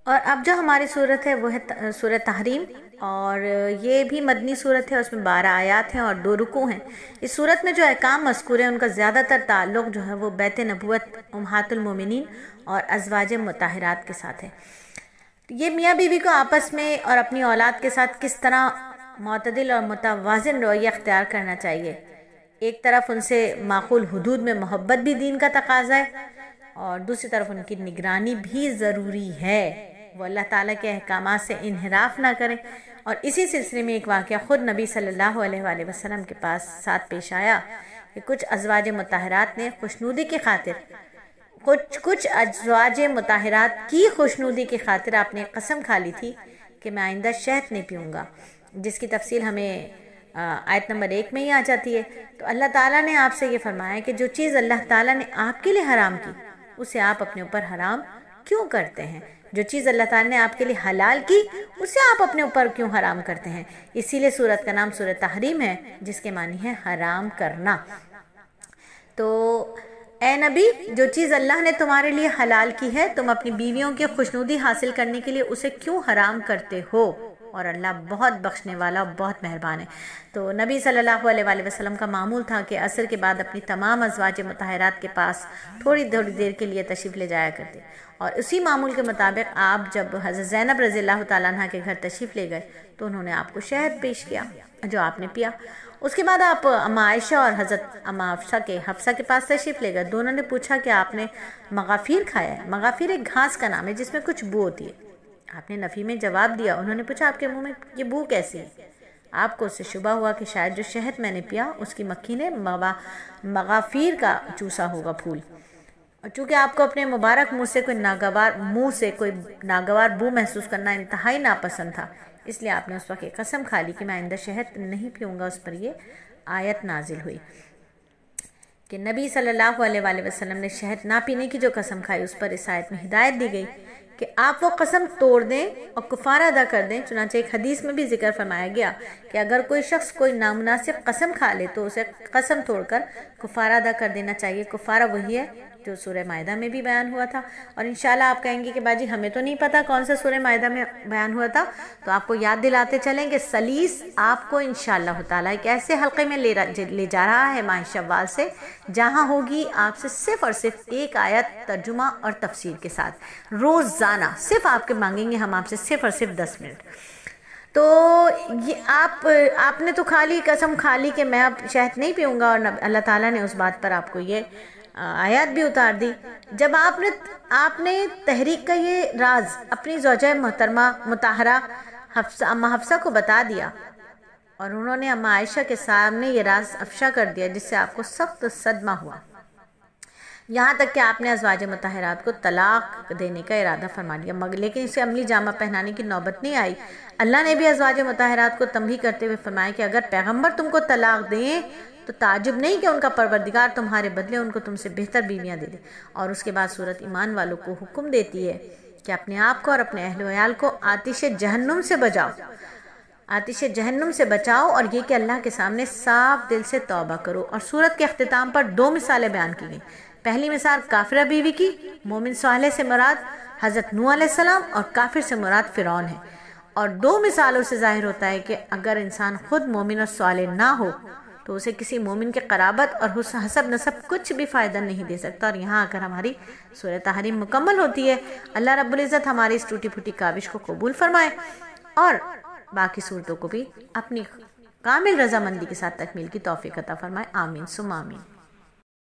اور اب جو ہماری صورت ہے وہ ہے سورہ تحریم، اور یہ بھی مدنی صورت ہے، اس میں 12 آیات ہیں اور 2 رکوع ہیں۔ اس صورت میں جو احکام مذکور ہیں ان کا زیادہ تر تعلق جو ہے وہ بیت نبوت امہات المومنین اور ازواج مطہرات کے ساتھ ہے۔ یہ میاں بیوی کو آپس میں اور اپنی اولاد کے ساتھ کس طرح معتدل اور متوازن رویہ اختیار کرنا چاہیے۔ ایک طرف ان سے معقول حدود میں محبت بھی دین کا تقاضا ہے، اور دوسری طرف ان کی نگرانی بھی ضروری ہے، وہ اللہ تعالیٰ کے احکامات سے انحراف نہ کریں۔ اور اسی سلسلے میں ایک واقعہ خود نبی صلی اللہ علیہ وآلہ وسلم کے پاس ساتھ پیش آیا کہ کچھ ازواج مطہرات نے خوشنودی کی خاطر کچھ ازواج مطہرات کی خوشنودی کی خاطر آپ نے قسم کھا لی تھی کہ میں آئندہ شہد نہیں پیوں گا، جس کی تفصیل ہمیں آیت نمبر 1 میں ہی آ جاتی ہے۔ تو اللہ تعالیٰ نے آپ سے یہ فرمایا کہ جو چیز اللہ تعالیٰ نے آپ کے لیے حرام کی اسے آپ اپنے اوپر حرام کیوں کرتے ہیں؟ جو چیز اللہ تعالیٰ نے آپ کے لیے حلال کی اسے آپ اپنے اوپر کیوں حرام کرتے ہیں؟ اسی لیے سورت کا نام سورہ تحریم ہے، جس کے معنی ہے حرام کرنا۔ تو اے نبی، جو چیز اللہ نے تمہارے لیے حلال کی ہے تم اپنی بیویوں کی خوشنودی حاصل کرنے کے لیے اسے کیوں حرام کرتے ہو؟ اور اللہ بہت بخشنے والا بہت مہربان ہے۔ تو نبی صلی اللہ علیہ وآلہ وسلم کا معمول تھا کہ عصر کے بعد اپنی تمام ازواج مطہرات کے پاس تھوڑی دیر کے لیے تشریف لے جایا کرتے، اور اسی معمول کے مطابق آپ جب حضرت زینب رضی اللہ تعالیٰ عنہ کے گھر تشریف لے گئے تو انہوں نے آپ کو شہد پیش کیا جو آپ نے پیا۔ اس کے بعد آپ اما عائشہ اور حضرت اما حفصہ کے پاس تشریف لے گئے۔ دونوں نے پوچھا کہ آپ نے مغافیر کھایا ہے؟ مغافیر ایک گھاس کا نام ہے جس میں کچھ بو ہوتی ہے۔ آپ نے نفی میں جواب دیا۔ انہوں نے پوچھا آپ کے منہ میں یہ بو کیسی ہے؟ آپ کو اس سے شبہ ہوا کہ شاید جو شہد میں نے پیا اس کی مکھی نے مغافیر کا چوسا ہوگا پھول، اور چونکہ آپ کو اپنے مبارک منہ سے کوئی ناگوار بو محسوس کرنا انتہائی ناپسند تھا، اس لیے آپ نے اس وقت ایک قسم کھا لی کہ میں آئندہ شہد نہیں پیوں گا۔ اس پر یہ آیت نازل ہوئی کہ نبی صلی اللہ علیہ وآلہ وسلم نے شہد نہ پینے کی جو قسم کھائی اس پر اس آیت میں ہدایت دی گئی کہ آپ وہ قسم توڑ دیں اور کفارہ ادا کر دیں۔ چنانچہ ایک حدیث میں بھی ذکر فرمایا گیا کہ اگر کوئی شخص کوئی نامناسب قسم کھا لے تو اسے قسم توڑ کر کفارہ ادا کر دینا چاہیے۔ کفارہ وہی ہے جو سورہ مائدہ میں بھی بیان ہوا تھا، اور انشاءاللہ آپ کہیں گے کہ باجی ہمیں تو نہیں پتا کون سا سورہ مائدہ میں بیان ہوا تھا، تو آپ کو یاد دلاتے چلیں کہ سلیس آپ کو انشاءاللہ تعالیٰ ایک ایسے حلقے میں لے جا رہا ہے ماہ شوال سے، جہاں ہوگی آپ سے صرف اور صرف ایک آیت ترجمہ اور تفسیر کے ساتھ روزانہ۔ صرف آپ کے مانگیں گے ہم آپ سے صرف اور صرف 10 منٹ۔ تو یہ آپ نے تو قسم کھا لی کہ میں اب شہد نہیں پیوں گا، اور اللہ تعالیٰ نے اس بات پر آپ کو یہ آیات بھی اتار دی۔ جب آپ نے تحریک کا یہ راز اپنی زوجہ محترمہ مطہرہ اماں حفصہ کو بتا دیا، اور انہوں نے اماں عائشہ کے سامنے یہ راز افشا کر دیا، جس سے آپ کو سخت صدمہ ہوا، یہاں تک کہ آپ نے ازواج مطہرات کو طلاق دینے کا ارادہ فرما لیا، لیکن اسے عملی جامہ پہنانے کی نوبت نہیں آئی۔ اللہ نے بھی ازواج مطہرات کو تنبیہ کرتے ہوئے فرمایا کہ اگر پیغمبر تم کو طلاق دیں تو تعجب نہیں کہ ان کا پروردگار تمہارے بدلے ان کو تم سے بہتر بیویاں دے دے۔ اور اس کے بعد سورت ایمان والوں کو حکم دیتی ہے کہ اپنے آپ کو اور اپنے اہل و عیال کو آتش جہنم سے بچاؤ، آتش جہنم سے بچاؤ، اور یہ کہ اللہ کے سامنے صاف دل سے توبہ کرو۔ اور سورت کے اختتام پر 2 مثالیں بیان کی گئیں۔ پہلی مثال کافرہ بیوی کی، مومن صالح سے مراد حضرت نوح علیہ السلام، اور کافر سے مراد فرعون ہے۔ اور 2 مثالوں سے ظاہر ہوتا ہے کہ اگر انسان خود مومن اور صالح نہ ہو تو اسے کسی مومن کے قرابت اور حسب نسب کچھ بھی فائدہ نہیں دے سکتا۔ اور یہاں آ کر ہماری سورہ تحریم مکمل ہوتی ہے۔ اللہ رب العزت ہماری اس ٹوٹی پھوٹی کاوش کو قبول فرمائے، اور باقی صورتوں کو بھی اپنی کامل رضامندی کے ساتھ تکمیل کی توفیق عطا فرمائے۔ آمین ثم آمین۔